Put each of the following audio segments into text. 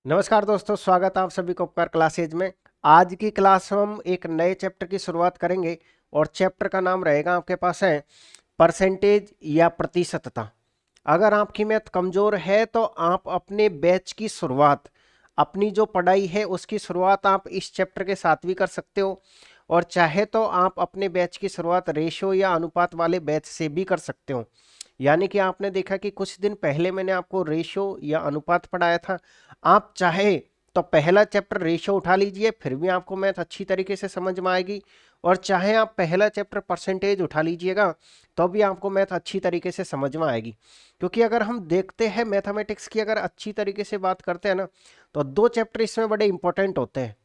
नमस्कार दोस्तों, स्वागत है आप सभी को उपकार क्लासेज में। आज की क्लास में हम एक नए चैप्टर की शुरुआत करेंगे और चैप्टर का नाम रहेगा आपके पास है परसेंटेज या प्रतिशतता। अगर आपकी मैथ कमजोर है तो आप अपने बैच की शुरुआत, अपनी जो पढ़ाई है उसकी शुरुआत आप इस चैप्टर के साथ भी कर सकते हो, और चाहे तो आप अपने बैच की शुरुआत रेशो या अनुपात वाले बैच से भी कर सकते हो। यानी कि आपने देखा कि कुछ दिन पहले मैंने आपको रेशो या अनुपात पढ़ाया था। आप चाहे तो पहला चैप्टर रेशो उठा लीजिए, फिर भी आपको मैथ अच्छी तरीके से समझ में आएगी। और चाहे आप पहला चैप्टर परसेंटेज उठा लीजिएगा तो भी आपको मैथ अच्छी तरीके से समझ में आएगी। क्योंकि अगर हम देखते हैं मैथमेटिक्स की, अगर अच्छी तरीके से बात करते हैं ना, तो दो चैप्टर इसमें बड़े इंपॉर्टेंट होते हैं।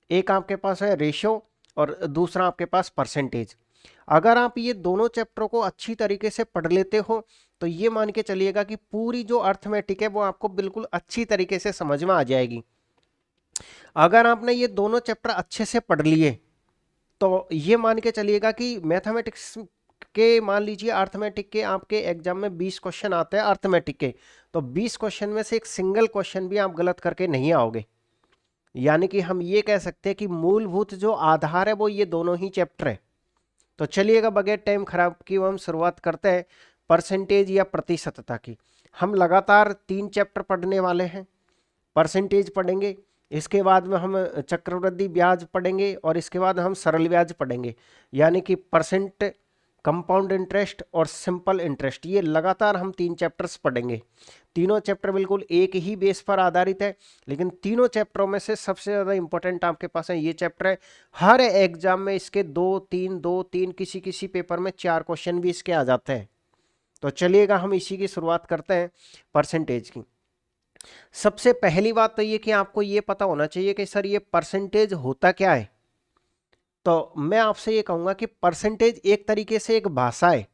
एक आपके पास है रेशो और दूसरा आपके पास परसेंटेज। अगर आप ये दोनों चैप्टरों को अच्छी तरीके से पढ़ लेते हो तो ये मान के चलिएगा कि पूरी जो अर्थमेटिक है वो आपको बिल्कुल अच्छी तरीके से समझ में आ जाएगी। अगर आपने ये दोनों चैप्टर अच्छे से पढ़ लिए तो ये मान के चलिएगा कि मैथमेटिक्स के, मान लीजिए अर्थमेटिक के आपके एग्जाम में 20 क्वेश्चन आते हैं अर्थमेटिक के, तो 20 क्वेश्चन में से एक सिंगल क्वेश्चन भी आप गलत करके नहीं आओगे। यानी कि हम ये कह सकते हैं कि मूलभूत जो आधार है वो ये दोनों ही चैप्टर है। तो चलिएगा बगैर टाइम खराब की हम शुरुआत करते हैं परसेंटेज या प्रतिशतता की। हम लगातार 3 चैप्टर पढ़ने वाले हैं। परसेंटेज पढ़ेंगे, इसके बाद में हम चक्रवृद्धि ब्याज पढ़ेंगे और इसके बाद हम सरल ब्याज पढ़ेंगे। यानी कि परसेंट, कंपाउंड इंटरेस्ट और सिंपल इंटरेस्ट, ये लगातार हम 3 चैप्टर्स पढ़ेंगे। तीनों चैप्टर बिल्कुल एक ही बेस पर आधारित है, लेकिन तीनों चैप्टरों में से सबसे ज़्यादा इंपॉर्टेंट आपके पास है ये चैप्टर है। हर एग्जाम में इसके दो तीन किसी किसी पेपर में 4 क्वेश्चन भी इसके आ जाते हैं। तो चलिएगा हम इसी की शुरुआत करते हैं परसेंटेज की। सबसे पहली बात तो ये कि आपको ये पता होना चाहिए कि सर ये परसेंटेज होता क्या है। तो मैं आपसे ये कहूंगा कि परसेंटेज एक तरीके से एक भाषा है।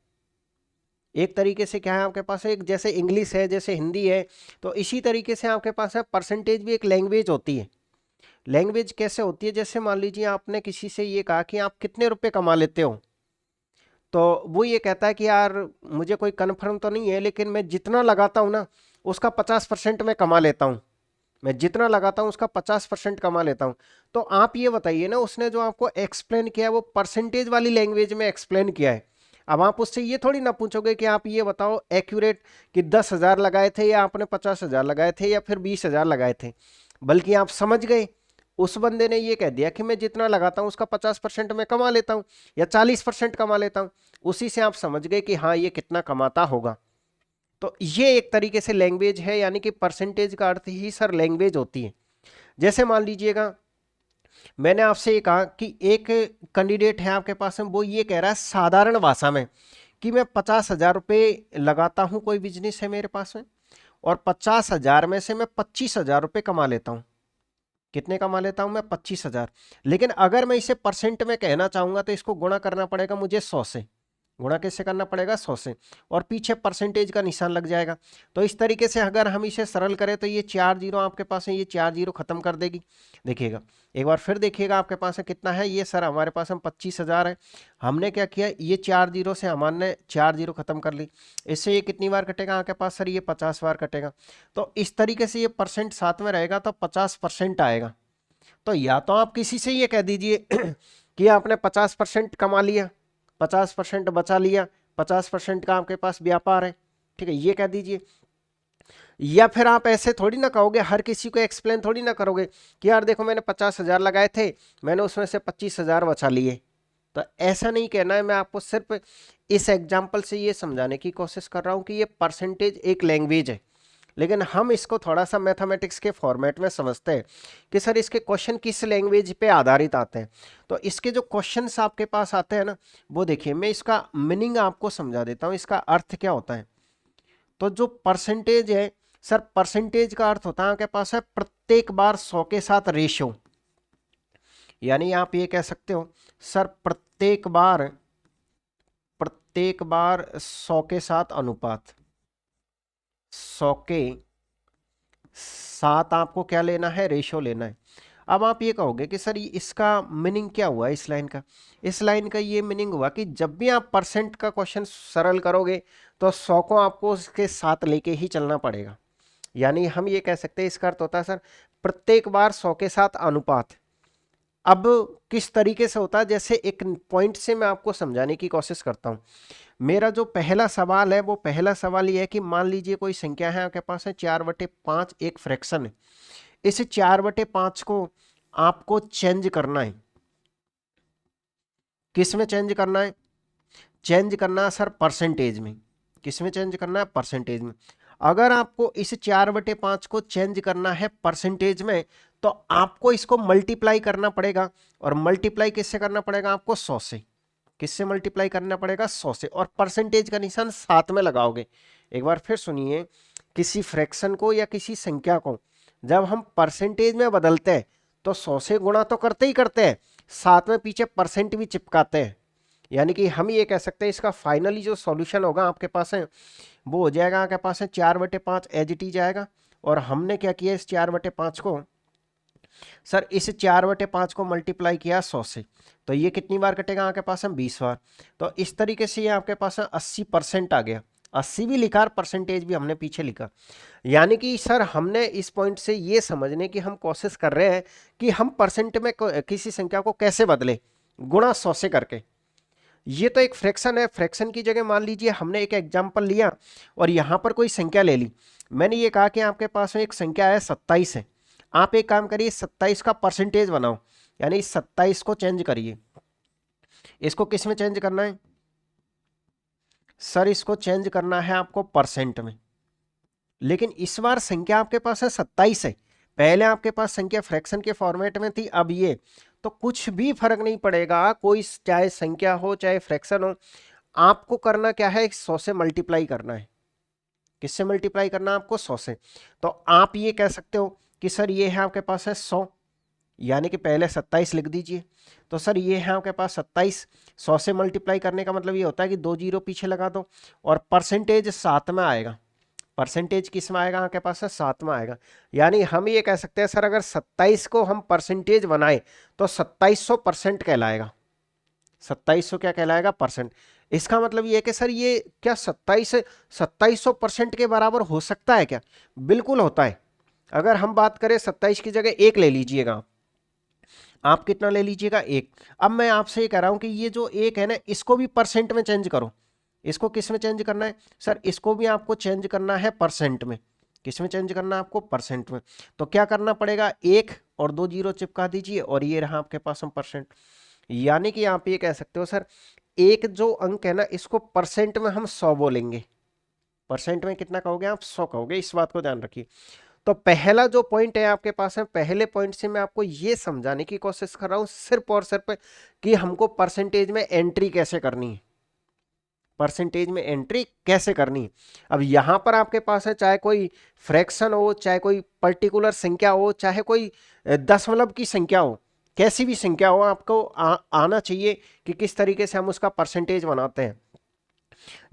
एक तरीके से क्या है आपके पास, एक जैसे इंग्लिश है, जैसे हिंदी है, तो इसी तरीके से आपके पास है परसेंटेज भी एक लैंग्वेज होती है। लैंग्वेज कैसे होती है, जैसे मान लीजिए आपने किसी से ये कहा कि आप कितने रुपए कमा लेते हो, तो वो ये कहता है कि यार मुझे कोई कन्फर्म तो नहीं है, लेकिन मैं जितना लगाता हूँ ना उसका 50% मैं कमा लेता हूँ। मैं जितना लगाता हूँ उसका 50% कमा लेता हूँ। तो आप ये बताइए ना, उसने जो आपको एक्सप्लेन किया है वो परसेंटेज वाली लैंग्वेज में एक्सप्लेन किया है। अब आप उससे ये थोड़ी ना पूछोगे कि आप ये बताओ एक्यूरेट कि 10,000 लगाए थे या आपने 50,000 लगाए थे या फिर 20,000 लगाए थे, बल्कि आप समझ गए उस बंदे ने ये कह दिया कि मैं जितना लगाता हूँ उसका 50% मैं कमा लेता हूँ या 40% कमा लेता हूँ। उसी से आप समझ गए कि हाँ ये कितना कमाता होगा। तो ये एक तरीके से लैंग्वेज है, यानी कि परसेंटेज का अर्थ ही सर लैंग्वेज होती है। जैसे मान लीजिएगा मैंने आपसे ये कहा कि एक कैंडिडेट है आपके पास में, वो ये कह रहा है साधारण भाषा में कि मैं 50,000 रुपये लगाता हूं, कोई बिजनेस है मेरे पास में, और 50,000 में से मैं 25,000 रुपये कमा लेता हूं। कितने कमा लेता हूं मैं? 25,000। लेकिन अगर मैं इसे परसेंट में कहना चाहूंगा तो इसको गुणा करना पड़ेगा मुझे 100 से। गुणा कैसे करना पड़ेगा? 100 से, और पीछे परसेंटेज का निशान लग जाएगा। तो इस तरीके से अगर हम इसे सरल करें तो ये 4 जीरो आपके पास है, ये 4 जीरो खत्म कर देगी। देखिएगा एक बार फिर, देखिएगा आपके पास है कितना है ये सर, हमारे पास में 25,000 है। हमने क्या किया, ये 4 जीरो से हमने 4 जीरो खत्म कर ली। इससे ये कितनी बार कटेगा आपके पास सर? ये 50 बार कटेगा। तो इस तरीके से ये परसेंट साथ में रहेगा तो 50% आएगा। तो या तो आप किसी से ये कह दीजिए कि आपने 50% कमा लिया, 50% बचा लिया, 50% का आपके पास व्यापार है, ठीक है, ये कह दीजिए। या फिर आप ऐसे थोड़ी ना कहोगे, हर किसी को एक्सप्लेन थोड़ी ना करोगे कि यार देखो मैंने 50,000 लगाए थे, मैंने उसमें से 25,000 बचा लिए। तो ऐसा नहीं कहना है, मैं आपको सिर्फ इस एग्जाम्पल से ये समझाने की कोशिश कर रहा हूं कि ये परसेंटेज एक लैंग्वेज है। लेकिन हम इसको थोड़ा सा मैथमेटिक्स के फॉर्मेट में समझते हैं कि सर इसके क्वेश्चन किस लैंग्वेज पे आधारित आते हैं। तो इसके जो क्वेश्चंस आपके पास आते हैं ना, वो देखिए मैं इसका मीनिंग आपको समझा देता हूँ, इसका अर्थ क्या होता है। तो जो परसेंटेज है सर, परसेंटेज का अर्थ होता है आपके पास है प्रत्येक बार 100 के साथ रेशियो। यानी आप ये कह सकते हो सर प्रत्येक बार 100 के साथ अनुपात, 100 के साथ आपको क्या लेना है? रेशो लेना है। अब आप ये कहोगे कि सर इसका मीनिंग क्या हुआ इस लाइन का? इस लाइन का ये मीनिंग हुआ कि जब भी आप परसेंट का क्वेश्चन सरल करोगे तो 100 को आपको उसके साथ लेके ही चलना पड़ेगा। यानी हम ये कह सकते हैं इसका अर्थ होता है सर प्रत्येक बार 100 के साथ अनुपात। अब किस तरीके से होता है, जैसे एक पॉइंट से मैं आपको समझाने की कोशिश करता हूं। मेरा जो पहला सवाल है वो पहला सवाल ये है कि मान लीजिए कोई संख्या है आपके पास है 4/5 एक फ्रैक्शन है। इस 4/5 को आपको चेंज करना है। किस में चेंज करना है? चेंज करना है सर परसेंटेज में। किस में चेंज करना है? परसेंटेज में। अगर आपको इस 4/5 को चेंज करना है परसेंटेज में तो आपको इसको मल्टीप्लाई करना पड़ेगा। और मल्टीप्लाई किससे करना पड़ेगा? आपको 100 से। किससे मल्टीप्लाई करना पड़ेगा? 100 से। और परसेंटेज का निशान साथ में लगाओगे। एक बार फिर सुनिए, किसी फ्रैक्शन को या किसी संख्या को जब हम परसेंटेज में बदलते हैं तो 100 से गुणा तो करते ही करते हैं, साथ में पीछे परसेंट भी चिपकाते हैं। यानी कि हम ये कह सकते हैं इसका फाइनली जो सॉल्यूशन होगा आपके पास है वो हो जाएगा आपके पास है 4/5 एज इट इज आएगा। और हमने क्या किया इस 4/5 को, सर इस 4/5 को मल्टीप्लाई किया 100 से, तो ये कितनी बार कटेगा आपके पास है? 20 बार। तो इस तरीके से ये आपके पास है 80% आ गया। 80 भी लिखा और परसेंटेज भी हमने पीछे लिखा। यानी कि सर हमने इस पॉइंट से ये समझने की हम कोशिश कर रहे हैं कि हम परसेंट में किसी संख्या को कैसे बदले, गुणा 100 से करके। ये तो एक फ्रैक्शन है, फ्रैक्शन की जगह मान लीजिए हमने एक एग्जांपल लिया और यहां पर कोई संख्या ले ली। मैंने ये कहा कि आपके पास में एक संख्या है 27 है। आप एक काम करिए 27 का परसेंटेज बनाओ, यानी 27 को चेंज करिए। इसको किस में चेंज करना है? सर इसको चेंज करना है आपको परसेंट में। लेकिन इस बार संख्या आपके पास है 27 है। पहले आपके पास संख्या फ्रैक्शन के फॉर्मेट में थी, अब ये तो कुछ भी फर्क नहीं पड़ेगा, कोई चाहे संख्या हो चाहे फ्रैक्शन हो, आपको करना क्या है? 100 से मल्टीप्लाई करना है। किससे मल्टीप्लाई करना है आपको? 100 से। तो आप ये कह सकते हो कि सर ये है आपके पास है 100, यानी कि पहले 27 लिख दीजिए। तो सर ये है आपके पास 27, 100 से मल्टीप्लाई करने का मतलब ये होता है कि 2 जीरो पीछे लगा दो और परसेंटेज साथ में आएगा। परसेंटेज किस में आएगा आपके पास है? साथ में आएगा। यानी हम ये कह सकते हैं सर अगर 27 को हम परसेंटेज बनाए तो 2700% कहलाएगा। 2700 क्या कहलाएगा? परसेंट। इसका मतलब ये है कि सर ये क्या 2700% के बराबर हो सकता है क्या? बिल्कुल होता है। अगर हम बात करें 27 की जगह 1 ले लीजिएगा, आप कितना ले लीजिएगा? 1। अब मैं आपसे ये कह रहा हूं कि ये जो 1 है ना इसको भी परसेंट में चेंज करो। इसको किस में चेंज करना है? सर इसको भी आपको चेंज करना है परसेंट में। किस में चेंज करना है आपको? परसेंट में। तो क्या करना पड़ेगा? 1 और 2 जीरो चिपका दीजिए और ये रहा आपके पास हम परसेंट। यानी कि आप ये कह सकते हो सर एक जो अंक है ना इसको परसेंट में हम 100 बोलेंगे। परसेंट में कितना कहोगे आप? 100 कहोगे। इस बात को ध्यान रखिए। तो पहला जो पॉइंट है आपके पास है, पहले पॉइंट से मैं आपको ये समझाने की कोशिश कर रहा हूं सिर्फ और सिर्फ कि हमको परसेंटेज में एंट्री कैसे करनी है। परसेंटेज में एंट्री कैसे करनी है। अब यहां पर आपके पास है चाहे कोई फ्रैक्शन हो, चाहे कोई पर्टिकुलर संख्या हो, चाहे कोई दशमलव की संख्या हो, कैसी भी संख्या हो, आपको आना चाहिए कि किस तरीके से हम उसका परसेंटेज बनाते हैं।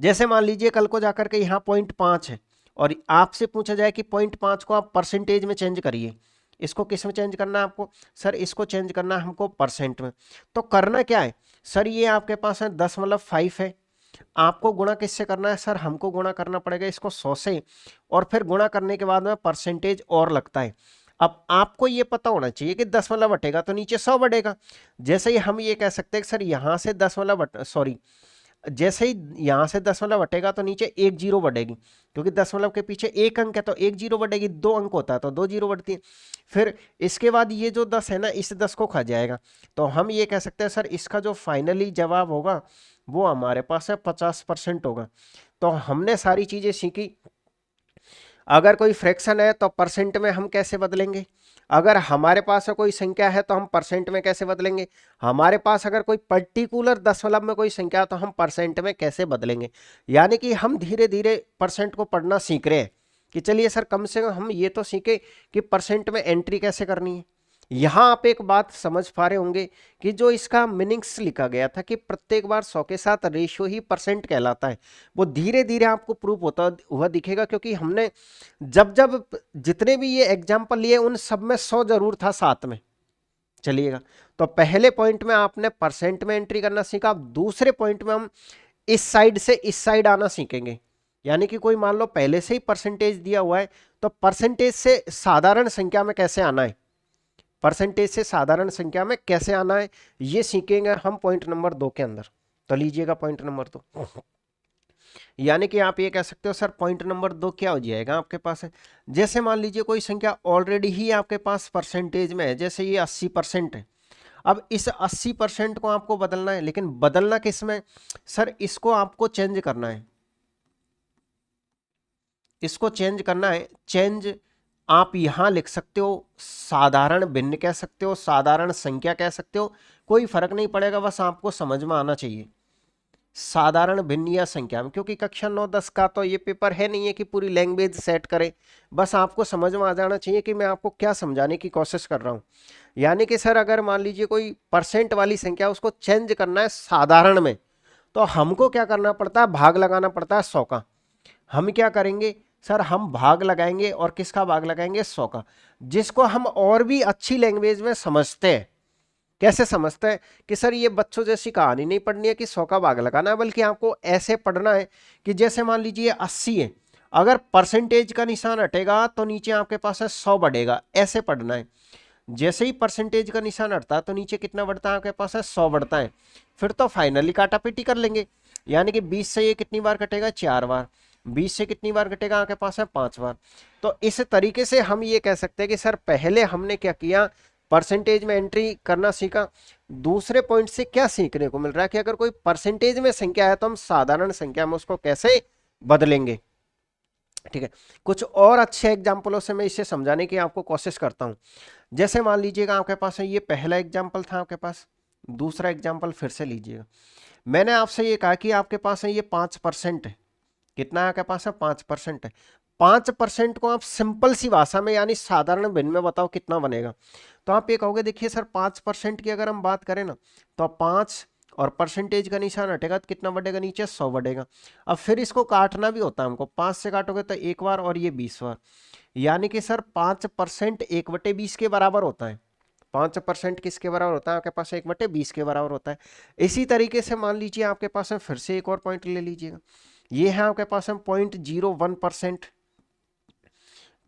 जैसे मान लीजिए कल को जाकर के यहाँ 0.5 है और आपसे पूछा जाए कि 0.5 को आप परसेंटेज में चेंज करिए। इसको किस में चेंज करना है आपको? सर इसको चेंज करना है हमको परसेंट में। तो करना क्या है? सर ये आपके पास है 10.5 है, आपको गुणा किससे करना है? सर हमको गुणा करना पड़ेगा इसको 100 से और फिर गुणा करने के बाद में परसेंटेज और लगता है। अब आपको ये पता होना चाहिए कि 10 बटेगा तो नीचे 100 बढ़ेगा। जैसे ही हम ये कह सकते हैं कि सर यहां से 10 सॉरी, जैसे ही यहां से 10 बटेगा तो नीचे 1 जीरो बढ़ेगी, क्योंकि 10 के पीछे 1 अंक है तो 1 जीरो बढ़ेगी, 2 अंक होता है तो 2 जीरो बढ़ती है। फिर इसके बाद ये जो 10 है ना इस 10 को खा जाएगा। तो हम ये कह सकते हैं सर इसका जो फाइनली जवाब होगा वो हमारे पास है 50% होगा। तो हमने सारी चीजें सीखी। अगर कोई फ्रैक्शन है तो परसेंट में हम कैसे बदलेंगे, अगर हमारे पास कोई संख्या है तो हम परसेंट में कैसे बदलेंगे, हमारे पास अगर कोई पर्टिकुलर दशमलव में कोई संख्या तो हम परसेंट में कैसे बदलेंगे। यानी कि हम धीरे धीरे परसेंट को पढ़ना सीख रहे हैं कि चलिए सर कम से कम हम ये तो सीखे कि परसेंट में एंट्री कैसे करनी है। यहां आप एक बात समझ पा रहे होंगे कि जो इसका मीनिंग्स लिखा गया था कि प्रत्येक बार 100 के साथ रेशियो ही परसेंट कहलाता है, वो धीरे धीरे आपको प्रूफ होता हुआ दिखेगा, क्योंकि हमने जब जब जितने भी ये एग्जाम्पल लिए उन सब में 100 जरूर था साथ में। चलिएगा, तो पहले पॉइंट में आपने परसेंट में एंट्री करना सीखा। दूसरे पॉइंट में हम इस साइड से इस साइड आना सीखेंगे। यानी कि कोई मान लो पहले से ही परसेंटेज दिया हुआ है, तो परसेंटेज से साधारण संख्या में कैसे आना है, परसेंटेज से साधारण संख्या में कैसे आना है, ये सीखेंगे हम पॉइंट नंबर 2 के अंदर। तो लीजिएगा पॉइंट नंबर 2, यानी कि आप ये कह सकते हो सर पॉइंट नंबर 2 क्या हो जाएगा आपके पास है, जैसे मान लीजिए कोई संख्या ऑलरेडी ही आपके पास परसेंटेज में है, जैसे ये 80% है। अब इस 80% को आपको बदलना है, लेकिन बदलना किस में सर, इसको आपको चेंज करना है, इसको चेंज करना है। चेंज आप यहां लिख सकते हो, साधारण भिन्न कह सकते हो, साधारण संख्या कह सकते हो, कोई फर्क नहीं पड़ेगा, बस आपको समझ में आना चाहिए साधारण भिन्न या संख्या में। क्योंकि कक्षा 9-10 का तो ये पेपर है नहीं है कि पूरी लैंग्वेज सेट करे, बस आपको समझ में आ जाना चाहिए कि मैं आपको क्या समझाने की कोशिश कर रहा हूं। यानी कि सर अगर मान लीजिए कोई परसेंट वाली संख्या, उसको चेंज करना है साधारण में, तो हमको क्या करना पड़ता है, भाग लगाना पड़ता है 100 का। हम क्या करेंगे सर, हम भाग लगाएंगे, और किसका भाग लगाएंगे, 100 का, जिसको हम और भी अच्छी लैंग्वेज में समझते हैं। कैसे समझते हैं कि सर ये बच्चों जैसी कहानी नहीं पढ़नी है कि 100 का भाग लगाना है, बल्कि आपको ऐसे पढ़ना है कि जैसे मान लीजिए 80 है, अगर परसेंटेज का निशान हटेगा तो नीचे आपके पास है 100 बढ़ेगा, ऐसे पढ़ना है। जैसे ही परसेंटेज का निशान हटता है तो नीचे कितना बढ़ता है आपके पास है, 100 बढ़ता है। फिर तो फाइनली काटापीटी कर लेंगे, यानी कि 20 से ये कितनी बार कटेगा, 4 बार, 20 से कितनी बार कटेगा आपके पास है, 5 बार। तो इस तरीके से हम ये कह सकते हैं कि सर पहले हमने क्या किया, परसेंटेज में एंट्री करना सीखा। दूसरे पॉइंट से क्या सीखने को मिल रहा है कि अगर कोई परसेंटेज में संख्या है तो हम साधारण संख्या में उसको कैसे बदलेंगे। ठीक है, कुछ और अच्छे एग्जाम्पलों से मैं इसे समझाने की आपको कोशिश करता हूं। जैसे मान लीजिएगा आपके पास है, ये पहला एग्जाम्पल था आपके पास, दूसरा एग्जाम्पल फिर से लीजिएगा। मैंने आपसे ये कहा कि आपके पास है ये 5% है, कितना है आपके पास है, 5% है। 5% को आप सिंपल सी भाषा में यानी साधारण भिन्न में बताओ कितना बनेगा। तो आप ये कहोगे देखिए सर 5% की अगर हम बात करें ना, तो 5 और परसेंटेज का निशान हटेगा तो कितना बढ़ेगा, नीचे 100 बढ़ेगा। अब फिर इसको काटना भी होता है हमको, 5 से काटोगे तो 1 बार और ये 20 बार, यानी कि सर 5% 1/20 के बराबर होता है। 5% किसके बराबर होता है आपके पास, 1/20 के बराबर होता है। इसी तरीके से मान लीजिए आपके पास है, फिर से एक और पॉइंट ले लीजिएगा, ये है आपके पास है 0.01%।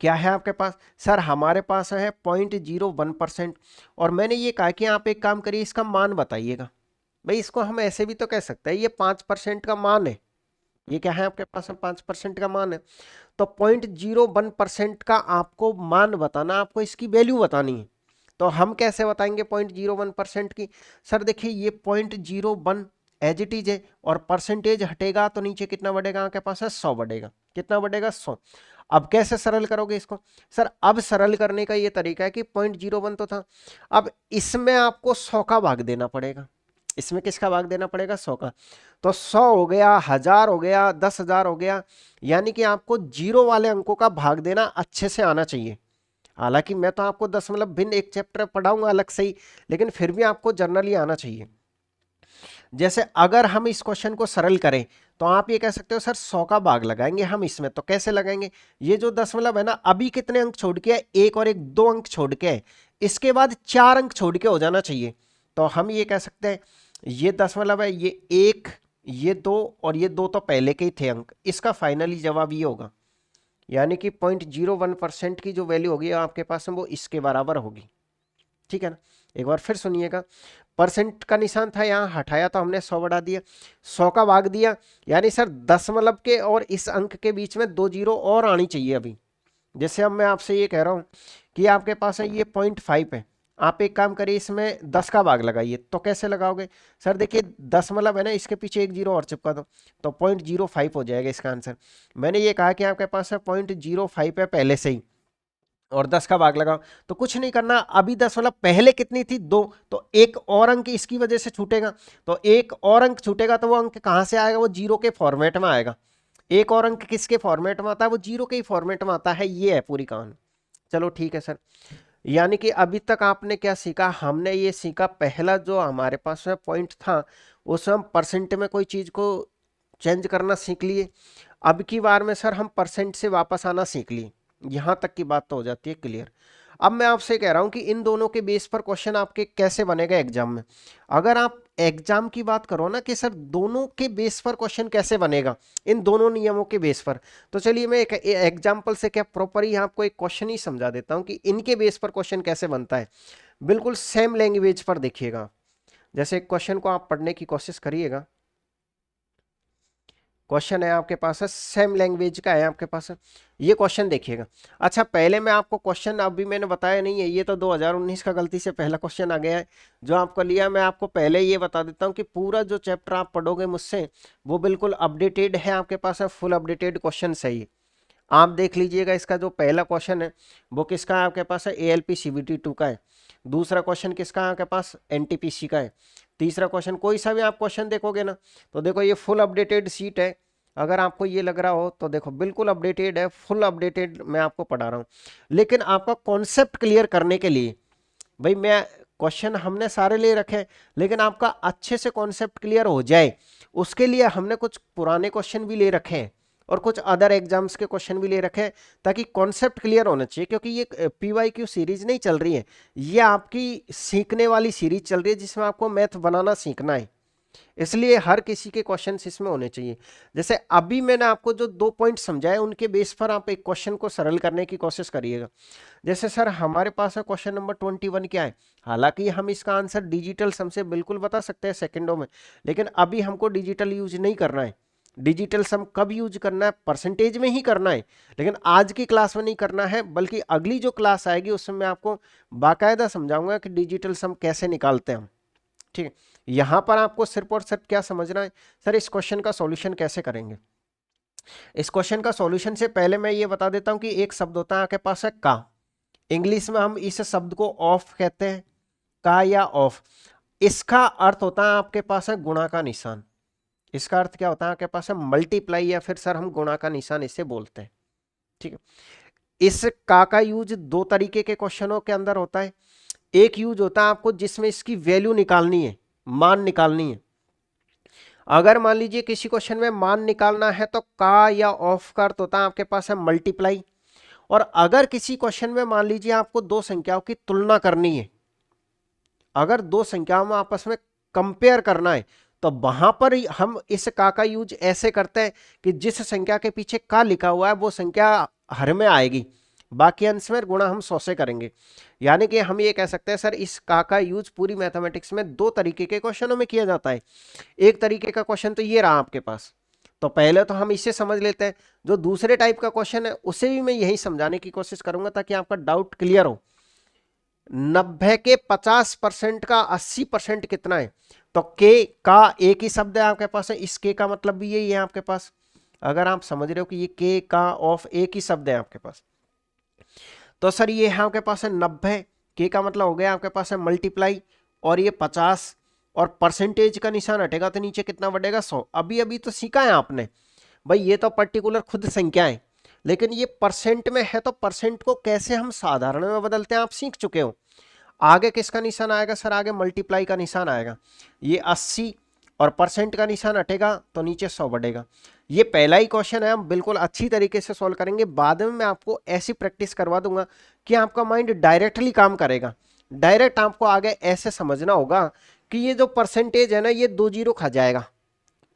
क्या है आपके पास सर, हमारे पास है 0.01%। और मैंने ये कहा कि आप एक काम करिए, इसका मान बताइएगा। भाई इसको हम ऐसे भी तो कह सकते हैं, ये 5% का मान है, ये क्या है आपके पास 5% का मान है। तो 0.01% का आपको मान बताना, आपको इसकी वैल्यू बतानी है। तो हम कैसे बताएंगे 0.01% की, सर देखिए ये 0.01 एज इट इज है, और परसेंटेज हटेगा तो नीचे कितना बढ़ेगा आपके पास है, 100 बढ़ेगा। कितना बढ़ेगा, 100। अब कैसे सरल करोगे इसको, सर अब सरल करने का ये तरीका है कि 0.01 तो था, अब इसमें आपको 100 का भाग देना पड़ेगा। इसमें किसका भाग देना पड़ेगा, 100 का। तो 100 हो गया, 1000 हो गया, 10,000 हो गया, यानी कि आपको जीरो वाले अंकों का भाग देना अच्छे से आना चाहिए। हालांकि मैं तो आपको दशमलव भिन्न एक चैप्टर पढ़ाऊंगा अलग से ही, लेकिन फिर भी आपको जनरली आना चाहिए। जैसे अगर हम इस क्वेश्चन को सरल करें तो आप ये कह सकते हो सर 100 का भाग लगाएंगे हम इसमें, तो कैसे लगाएंगे, ये जो दशमलव है ना, अभी कितने अंक छोड़ के है, एक और एक 2 अंक छोड़ के है, इसके बाद 4 अंक छोड़ के हो जाना चाहिए। तो हम ये कह सकते हैं ये दशमलव है, ये 1, ये 2 और ये 2 तो पहले के ही थे अंक, इसका फाइनली जवाब ये होगा। यानी कि 0.01% की जो वैल्यू होगी आपके पास में वो इसके बराबर होगी। ठीक है ना, एक बार फिर सुनिएगा, परसेंट का निशान था यहाँ हटाया तो हमने 100 बढ़ा दिया, 100 का भाग दिया, यानी सर दशमलव के और इस अंक के बीच में 2 जीरो और आनी चाहिए अभी। जैसे अब मैं आपसे ये कह रहा हूँ कि आपके पास है ये 0.5 है, आप एक काम करिए इसमें 10 का भाग लगाइए। तो कैसे लगाओगे, सर देखिए दशमलव है ना, इसके पीछे एक जीरो और चिपका दो, तो 0.05 हो जाएगा इसका आंसर। मैंने ये कहा कि आपके पास है 0.05 है पहले से ही, और 10 का भाग लगाओ, तो कुछ नहीं करना, अभी दशमलव पहले कितनी थी, 2, तो एक और अंक इसकी वजह से छूटेगा, तो एक और अंक छूटेगा तो वो अंक कहाँ से आएगा, वो जीरो के फॉर्मेट में आएगा। एक और अंक किसके फॉर्मेट में आता है, वो जीरो के ही फॉर्मेट में आता है। ये है पूरी कहानी। चलो ठीक है सर, यानी कि अभी तक आपने क्या सीखा, हमने ये सीखा, पहला जो हमारे पास में पॉइंट था उसमें हम परसेंट में कोई चीज को चेंज करना सीख लिए। अब की बार में सर हम परसेंट से वापस आना सीख लिए, यहां तक की बात तो हो जाती है क्लियर। अब मैं आपसे कह रहा हूं कि इन दोनों के बेस पर क्वेश्चन आपके कैसे बनेगा एग्जाम में। अगर आप एग्जाम की बात करो ना कि सर दोनों के बेस पर क्वेश्चन कैसे बनेगा, इन दोनों नियमों के बेस पर, तो चलिए मैं एक एग्जाम्पल से क्या प्रॉपर ही आपको एक क्वेश्चन ही समझा देता हूं कि इनके बेस पर क्वेश्चन कैसे बनता है। बिल्कुल सेम लैंग्वेज पर देखिएगा, जैसे एक क्वेश्चन को आप पढ़ने की कोशिश करिएगा। क्वेश्चन है आपके पास है, सेम लैंग्वेज का है आपके पास है, ये क्वेश्चन देखिएगा। अच्छा पहले मैं आपको क्वेश्चन अभी मैंने बताया नहीं है, ये तो 2019 का गलती से पहला क्वेश्चन आ गया है जो आपको लिया। मैं आपको पहले ये बता देता हूँ कि पूरा जो चैप्टर आप पढ़ोगे मुझसे वो बिल्कुल अपडेटेड है आपके पास है, फुल अपडेटेड क्वेश्चन सही। आप देख लीजिएगा, इसका जो पहला क्वेश्चन है वो किसका है आपके पास है, ALP CBT 2 का है। दूसरा क्वेश्चन किसका है आपके पास, NTPC का है। तीसरा क्वेश्चन, कोई सा भी आप क्वेश्चन देखोगे ना तो देखो ये फुल अपडेटेड सीट है। अगर आपको ये लग रहा हो तो देखो बिल्कुल अपडेटेड है, फुल अपडेटेड मैं आपको पढ़ा रहा हूँ। लेकिन आपका कॉन्सेप्ट क्लियर करने के लिए, भाई मैं क्वेश्चन हमने सारे ले रखे हैं, लेकिन आपका अच्छे से कॉन्सेप्ट क्लियर हो जाए उसके लिए हमने कुछ पुराने क्वेश्चन भी ले रखे हैं और कुछ अदर एग्जाम्स के क्वेश्चन भी ले रखे हैं, ताकि कॉन्सेप्ट क्लियर होना चाहिए। क्योंकि ये PYQ सीरीज नहीं चल रही है, ये आपकी सीखने वाली सीरीज चल रही है जिसमें आपको मैथ बनाना सीखना है, इसलिए हर किसी के क्वेश्चंस इसमें होने चाहिए। जैसे अभी मैंने आपको जो 2 पॉइंट समझाए उनके बेस पर आप एक क्वेश्चन को सरल करने की कोशिश करिएगा। जैसे सर हमारे पास है क्वेश्चन नंबर 21 क्या है, हालांकि हम इसका आंसर डिजिटल सम से बिल्कुल बता सकते हैं सेकंडों में, लेकिन अभी हमको डिजिटल यूज नहीं करना है। डिजिटल सम कब यूज करना है, परसेंटेज में ही करना है, लेकिन आज की क्लास में नहीं करना है, बल्कि अगली जो क्लास आएगी उसमें मैं आपको बाकायदा समझाऊंगा कि डिजिटल सम कैसे निकालते हैं हम। ठीक है, यहां पर आपको सिर्फ और सिर्फ क्या समझना है, सर इस क्वेश्चन का सॉल्यूशन कैसे करेंगे। इस क्वेश्चन का सॉल्यूशन से पहले मैं ये बता देता हूं कि एक शब्द होता है आपके पास है का, इंग्लिश में हम इस शब्द को ऑफ कहते हैं, का या ऑफ। इसका अर्थ होता है आपके पास है गुणा का निशान। इसका अर्थ क्या होता है आपके पास है मल्टीप्लाई, या फिर सर हम गुणा का निशान इसे बोलते हैं। ठीक है, इस का यूज दो तरीके के क्वेश्चनों के अंदर होता है। एक यूज होता है आपको जिसमें इसकी वैल्यू निकालनी है, मान निकालनी है। अगर मान लीजिए किसी क्वेश्चन में मान निकालना है तो का या ऑफ का अर्थ होता है आपके पास है मल्टीप्लाई। और अगर किसी क्वेश्चन में मान लीजिए आपको दो संख्याओं की तुलना करनी है, अगर दो संख्याओं में आपस में कंपेयर करना है, तो वहां पर हम इस का यूज ऐसे करते हैं कि जिस संख्या के पीछे का लिखा हुआ है वो संख्या हर में आएगी, बाकी अंश में गुणा हम 100 से करेंगे। यानी कि हम ये कह सकते हैं सर इस का यूज पूरी मैथमेटिक्स में दो तरीके के क्वेश्चनों में किया जाता है। एक तरीके का क्वेश्चन तो ये रहा आपके पास, तो पहले तो हम इसे समझ लेते हैं। जो दूसरे टाइप का क्वेश्चन है उसे भी मैं यही समझाने की कोशिश करूंगा ताकि आपका डाउट क्लियर हो। 90 के 50% का 80% कितना है, तो के का एक ही शब्द है आपके पास है, इस के का मतलब भी यही है आपके पास। अगर आप समझ रहे हो कि ये के का ऑफ एक ही शब्द है आपके पास, तो सर ये है आपके पास है 90, के का मतलब हो गया आपके पास है मल्टीप्लाई, और ये 50, और परसेंटेज का निशान हटेगा तो नीचे कितना बढ़ेगा 100। अभी अभी तो सीखा है आपने भाई, ये तो पर्टिकुलर खुद संख्या है, लेकिन ये परसेंट में है तो परसेंट को कैसे हम साधारण में बदलते हैं आप सीख चुके हो। आगे किसका निशान आएगा सर, आगे मल्टीप्लाई का निशान आएगा, ये 80 और परसेंट का निशान हटेगा तो नीचे 100 बढ़ेगा। ये पहला ही क्वेश्चन है, हम बिल्कुल अच्छी तरीके से सॉल्व करेंगे। बाद में मैं आपको ऐसी प्रैक्टिस करवा दूंगा कि आपका माइंड डायरेक्टली काम करेगा। डायरेक्ट आपको आगे ऐसे समझना होगा कि ये जो परसेंटेज है ना ये 2 जीरो खा जाएगा।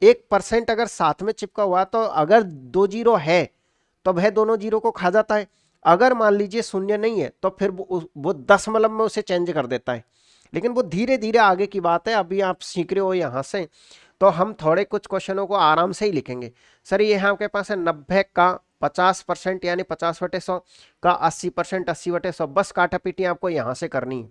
1% अगर साथ में चिपका हुआ तो अगर 2 जीरो है तो वह दोनों जीरो को खा जाता है। अगर मान लीजिए शून्य नहीं है तो फिर वो दशमलव में उसे चेंज कर देता है। लेकिन वो धीरे धीरे आगे की बात है, अभी आप सीख रहे हो यहाँ से, तो हम थोड़े कुछ क्वेश्चनों को आराम से ही लिखेंगे। सर ये है आपके पास है 90 का 50% यानी 50/100 का 80% 80/100, बस काटा पीटी आपको यहाँ से करनी है।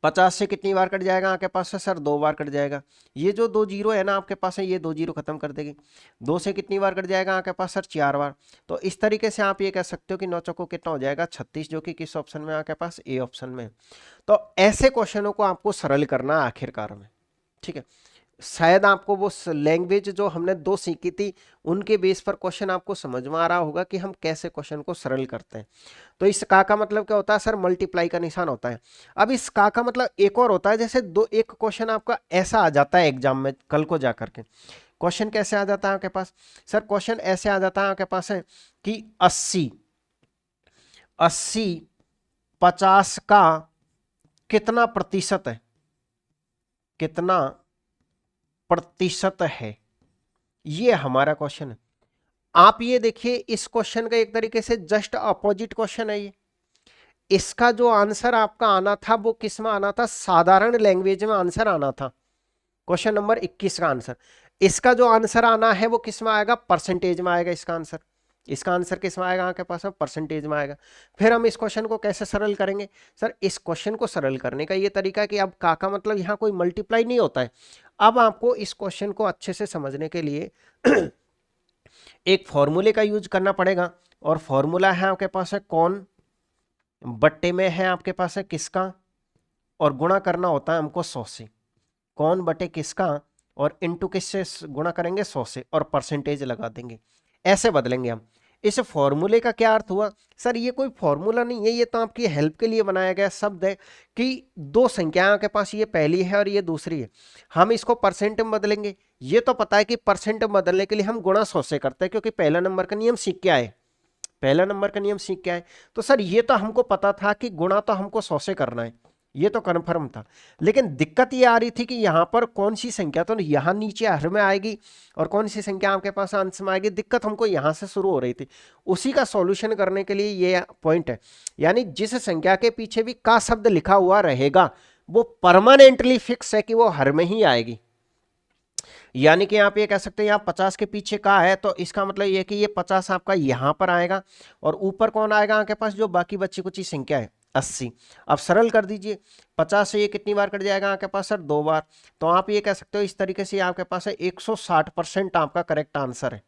50 से कितनी बार कट जाएगा आपके पास से सर, 2 बार कट जाएगा। ये जो 2 जीरो है ना आपके पास है, ये 2 जीरो खत्म कर देगी। 2 से कितनी बार कट जाएगा आपके पास सर, 4 बार। तो इस तरीके से आप ये कह सकते हो कि 9 चौको कितना हो जाएगा 36, जो कि किस ऑप्शन में आपके पास, ए ऑप्शन में। तो ऐसे क्वेश्चनों को आपको सरल करना है आखिरकार में। ठीक है, शायद आपको वो लैंग्वेज जो हमने दो सीखी थी उनके बेस पर क्वेश्चन आपको समझ में आ रहा होगा कि हम कैसे क्वेश्चन को सरल करते हैं। तो इस का मतलब क्या होता है सर, मल्टीप्लाई का निशान होता है। अब इस का मतलब एक और होता है, जैसे दो एक क्वेश्चन आपका ऐसा आ जाता है एग्जाम में कल को जा करके। क्वेश्चन कैसे आ जाता है आपके पास सर, क्वेश्चन ऐसे आ जाता है आपके पास है कि 80 50 का कितना प्रतिशत है। कितना प्रतिशत है, ये हमारा क्वेश्चन है। आप ये देखिए इस क्वेश्चन का एक तरीके से जस्ट अपोजिट क्वेश्चन है ये। इसका जो आंसर आपका आना था वो किस में आना था, साधारण लैंग्वेज में आंसर आना था, क्वेश्चन नंबर 21 का आंसर। इसका जो आंसर आना है वो किस में आएगा, परसेंटेज में आएगा इसका आंसर। इसका आंसर किस में आएगा आपके पास, परसेंटेज में आएगा। फिर हम इस क्वेश्चन को कैसे सरल करेंगे सर, इस क्वेश्चन को सरल करने का ये तरीका है कि अब का मतलब यहाँ कोई मल्टीप्लाई नहीं होता है। अब आपको इस क्वेश्चन को अच्छे से समझने के लिए एक फॉर्मूले का यूज करना पड़ेगा, और फॉर्मूला है आपके पास है कौन बट्टे में है आपके पास है किसका, और गुणा करना होता है हमको 100 से। कौन बटे किसका और इनटू किससे गुणा करेंगे, 100 से, और परसेंटेज लगा देंगे, ऐसे बदलेंगे हम। इस फॉर्मूले का क्या अर्थ हुआ सर, ये कोई फॉर्मूला नहीं है, ये तो आपकी हेल्प के लिए बनाया गया शब्द है कि दो संख्याएं आपके पास, ये पहली है और ये दूसरी है, हम इसको परसेंट में बदलेंगे। ये तो पता है कि परसेंट में बदलने के लिए हम गुणा 100 से करते हैं, क्योंकि पहला नंबर का नियम सीख के आए, पहला नंबर का नियम सीख के आए। तो सर ये तो हमको पता था कि गुणा तो हमको 100 से करना है, ये तो कन्फर्म था। लेकिन दिक्कत ये आ रही थी कि यहाँ पर कौन सी संख्या तो यहाँ नीचे हर में आएगी और कौन सी संख्या आपके पास अंश में आएगी, दिक्कत हमको यहाँ से शुरू हो रही थी। उसी का सॉल्यूशन करने के लिए ये पॉइंट है, यानी जिस संख्या के पीछे भी का शब्द लिखा हुआ रहेगा वो परमानेंटली फिक्स है कि वो हर में ही आएगी। यानी कि आप ये कह सकते हैं यहाँ 50 के पीछे का है तो इसका मतलब ये कि ये 50 आपका यहाँ पर आएगा, और ऊपर कौन आएगा आपके पास, जो बाकी बची कुछ संख्या है 80। अब सरल कर दीजिए, 50 से ये कितनी बार कट जाएगा आपके पास सर, 2 बार। तो आप ये कह सकते हो इस तरीके से आपके पास है 160% आपका करेक्ट आंसर है।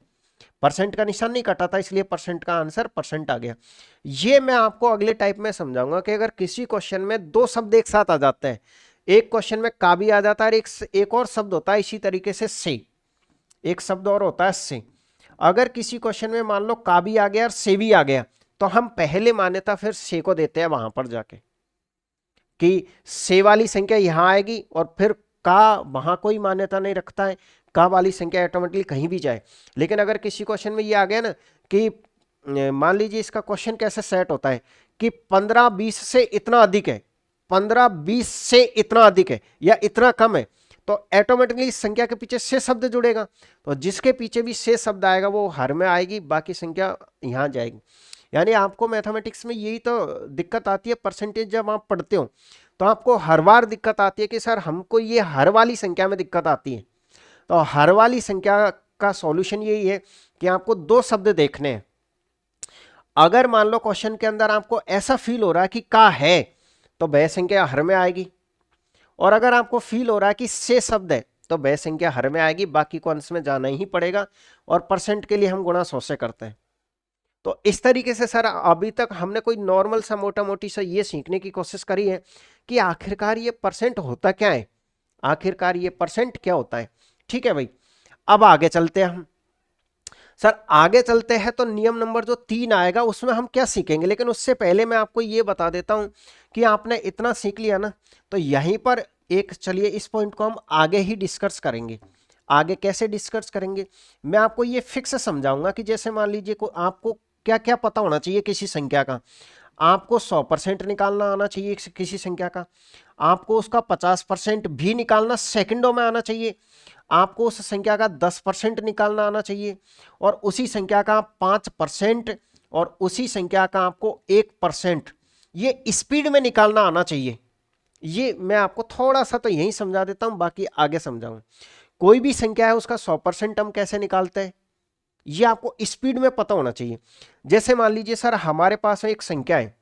परसेंट का निशान नहीं कटा था इसलिए परसेंट का आंसर परसेंट आ गया। ये मैं आपको अगले टाइप में समझाऊंगा कि अगर किसी क्वेश्चन में दो शब्द एक साथ आ जाते हैं, एक क्वेश्चन में का भी आ जाता है, एक और शब्द होता है इसी तरीके से, एक शब्द और होता है से। अगर किसी क्वेश्चन में मान लो का भी आ गया और से भी आ गया, तो हम पहले मान्यता फिर से को देते हैं वहां पर जाके कि से वाली संख्या यहां आएगी, और फिर का वहां कोई मान्यता नहीं रखता है, का वाली संख्या ऑटोमेटिकली कहीं भी जाए। लेकिन अगर किसी क्वेश्चन में ये आ गया ना कि मान लीजिए इसका क्वेश्चन कैसे सेट होता है कि 15-20 से इतना अधिक है, 15-20 से इतना अधिक है या इतना कम है, तो ऑटोमेटिकली संख्या के पीछे से शब्द जुड़ेगा, तो जिसके पीछे भी से शब्द आएगा वो हर में आएगी, बाकी संख्या यहां जाएगी। यानी आपको मैथमेटिक्स में यही तो दिक्कत आती है, परसेंटेज जब आप पढ़ते हो तो आपको हर बार दिक्कत आती है कि सर हमको ये हर वाली संख्या में दिक्कत आती है। तो हर वाली संख्या का सॉल्यूशन यही है कि आपको दो शब्द देखने हैं। अगर मान लो क्वेश्चन के अंदर आपको ऐसा फील हो रहा है कि का है, तो वह संख्या हर में आएगी, और अगर आपको फील हो रहा है कि से शब्द है तो वह संख्या हर में आएगी, बाकी को अंश में जाना ही पड़ेगा, और परसेंट के लिए हम गुणा 100 से करते हैं। तो इस तरीके से सर अभी तक हमने कोई नॉर्मल सा मोटा मोटी सा ये सीखने की कोशिश करी है कि आखिरकार ये परसेंट होता क्या है, आखिरकार ये परसेंट क्या होता है। ठीक है भाई, अब आगे चलते हैं हम। सर आगे चलते हैं तो नियम नंबर जो 3 आएगा उसमें हम क्या सीखेंगे, लेकिन उससे पहले मैं आपको ये बता देता हूं कि आपने इतना सीख लिया ना, तो यहीं पर एक चलिए इस पॉइंट को हम आगे ही डिस्कस करेंगे। आगे कैसे डिस्कस करेंगे, मैं आपको ये फिक्स समझाऊंगा कि जैसे मान लीजिए को आपको क्या क्या पता होना चाहिए किसी संख्या का। आपको 100% निकालना आना चाहिए किसी संख्या का, आपको उसका 50% भी निकालना सेकंडों में आना चाहिए, आपको उस संख्या का 10% निकालना आना चाहिए, और उसी संख्या का 5% और उसी संख्या का आपको 1% ये स्पीड में निकालना आना चाहिए। ये मैं आपको थोड़ा सा तो यही समझा देता हूं, बाकी आगे समझाऊं। कोई भी संख्या है उसका 100% हम कैसे निकालते हैं, ये आपको स्पीड में पता होना चाहिए। जैसे मान लीजिए सर हमारे पास एक संख्या है,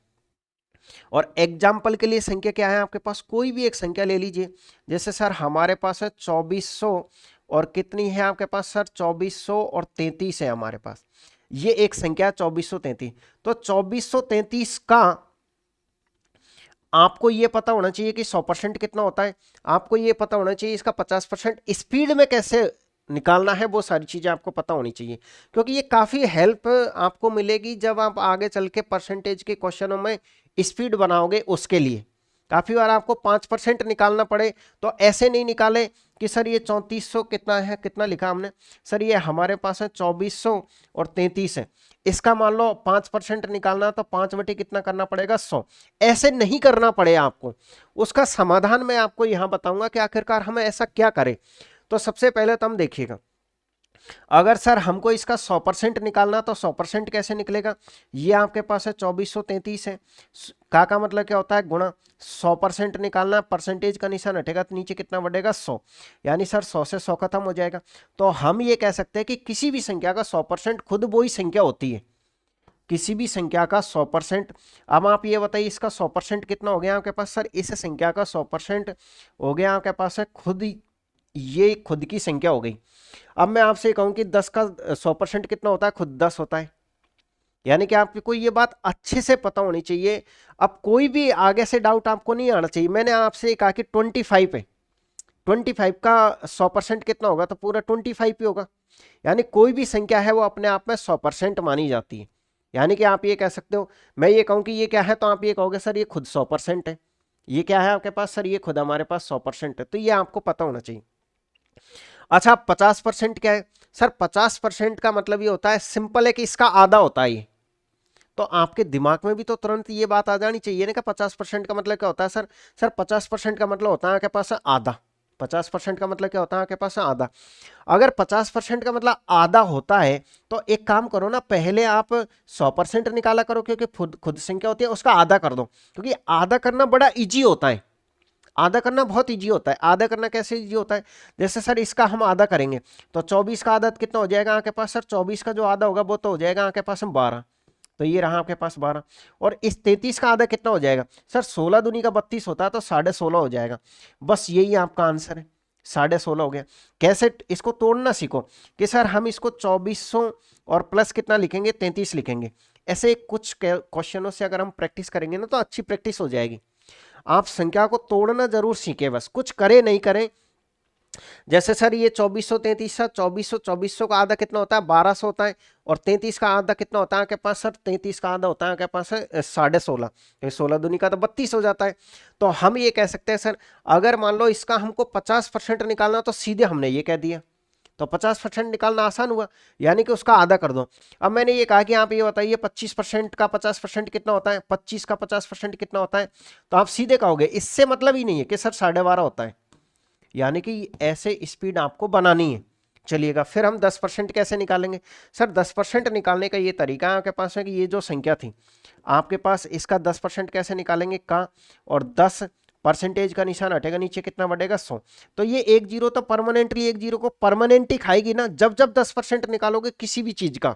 और एग्जाम्पल के लिए संख्या क्या है आपके पास, कोई भी एक संख्या ले लीजिए। जैसे सर हमारे पास है 2400, और कितनी है आपके पास सर, 2400 और 33 है हमारे पास, ये एक संख्या 2433। तो 2433 का आपको ये पता होना चाहिए कि 100% कितना होता है, आपको ये पता होना चाहिए इसका 50% स्पीड में कैसे निकालना है, वो सारी चीजें आपको पता होनी चाहिए, क्योंकि ये काफी हेल्प आपको मिलेगी जब आप आगे चल के परसेंटेज के क्वेश्चनों में स्पीड बनाओगे उसके लिए। काफी बार आपको 5% निकालना पड़े तो ऐसे नहीं निकाले कि सर ये 3400 कितना है, कितना लिखा हमने, सर ये हमारे पास है 2400 और 33 है, इसका मान लो 5% निकालना तो 5 बटे कितना करना पड़ेगा 100। ऐसे नहीं करना पड़े आपको, उसका समाधान मैं आपको यहां बताऊंगा कि आखिरकार हमें ऐसा क्या करें। तो सबसे पहले तो हम देखिएगा, अगर सर हमको इसका 100% निकालना तो 100% कैसे निकलेगा, ये आपके पास है 2433 है, का मतलब क्या होता है गुणा, 100% निकालना, परसेंटेज का निशान हटेगा तो नीचे कितना बढ़ेगा 100, यानी सर 100 से 100 खत्म हो जाएगा। तो हम ये कह सकते हैं कि किसी भी संख्या का 100% खुद वही संख्या होती है, किसी भी संख्या का 100%। अब आप ये बताइए इसका 100% कितना हो गया आपके पास, सर इस संख्या का 100% हो गया आपके पास है खुद, ये खुद की संख्या हो गई। अब मैं आपसे कहूं कि 10 का 100% कितना होता है, खुद 10 होता है, यानी कि आपको ये बात अच्छे से पता होनी चाहिए। अब कोई भी आगे से डाउट आपको नहीं आना चाहिए। मैंने आपसे कहा कि 25 है, 25 का 100% कितना होगा, तो पूरा 25 ही होगा, यानी कोई भी संख्या है वो अपने आप में 100% मानी जाती है। यानी कि आप ये कह सकते हो, मैं ये कहूं कि ये क्या है तो आप ये कहोगे सर ये खुद 100% है, ये क्या है आपके पास, सर ये खुद हमारे पास 100% है, तो ये आपको पता होना चाहिए। अच्छा 50% क्या है, सर 50% का मतलब ये होता है, सिंपल है कि इसका आधा होता है ये, तो आपके दिमाग में भी तो तुरंत ये बात आ जानी चाहिए ना कि 50% का मतलब क्या होता है, सर 50% का मतलब होता है आपके पास आधा, 50% का मतलब क्या होता है आपके पास आधा। अगर 50% का मतलब आधा होता है तो एक काम करो ना, पहले आप 100% निकाला करो, क्योंकि खुद खुद संख्या होती है उसका आधा कर दो, क्योंकि आधा करना बड़ा इजी होता है, आधा करना बहुत इजी होता है। आधा करना कैसे इजी होता है, जैसे सर इसका हम आधा करेंगे तो 24 का आधा कितना हो जाएगा आपके पास, सर 24 का जो आधा होगा वो तो हो जाएगा आपके पास 12, तो ये रहा आपके पास 12। और इस 33 का आधा कितना हो जाएगा, सर 16 दूनी का 32 होता है तो 16.5 हो जाएगा, बस यही आपका आंसर है, 16.5 हो गया। कैसे इसको तोड़ना सीखो कि सर हम इसको 2400 और प्लस कितना लिखेंगे 33 लिखेंगे, ऐसे कुछ क्वेश्चनों से अगर हम प्रैक्टिस करेंगे ना तो अच्छी प्रैक्टिस हो जाएगी। आप संख्या को तोड़ना जरूर सीखे, बस कुछ करे नहीं करे। जैसे सर ये 2433 था, 2400 का आधा कितना होता है 1200 होता है, और 33 का आधा कितना होता है आपके पास, सर 33 का आधा होता है आपके पास है 16.5, 16 दूनी का तो 32 हो जाता है। तो हम ये कह सकते हैं सर, अगर मान लो इसका हमको 50% निकालना तो सीधे हमने ये कह दिया, तो 50% निकालना आसान हुआ, यानी कि उसका आधा कर दो। अब मैंने ये कहा कि आप ये बताइए 25% का 50% कितना होता है, 25 का 50% कितना होता है, तो आप सीधे कहोगे, इससे मतलब ही नहीं है कि सर 12.5 होता है, यानी कि ऐसे स्पीड आपको बनानी है। चलिएगा फिर हम 10% कैसे निकालेंगे, सर 10% निकालने का ये तरीका आपके पास है कि ये जो संख्या थी आपके पास, इसका 10% कैसे निकालेंगे का, और 10 परसेंटेज का निशान हटेगा, नीचे कितना बढ़ेगा 100, तो ये एक जीरो तो परमानेंटली एक जीरो को परमानेंट ही खाएगी ना, जब जब 10% निकालोगे किसी भी चीज का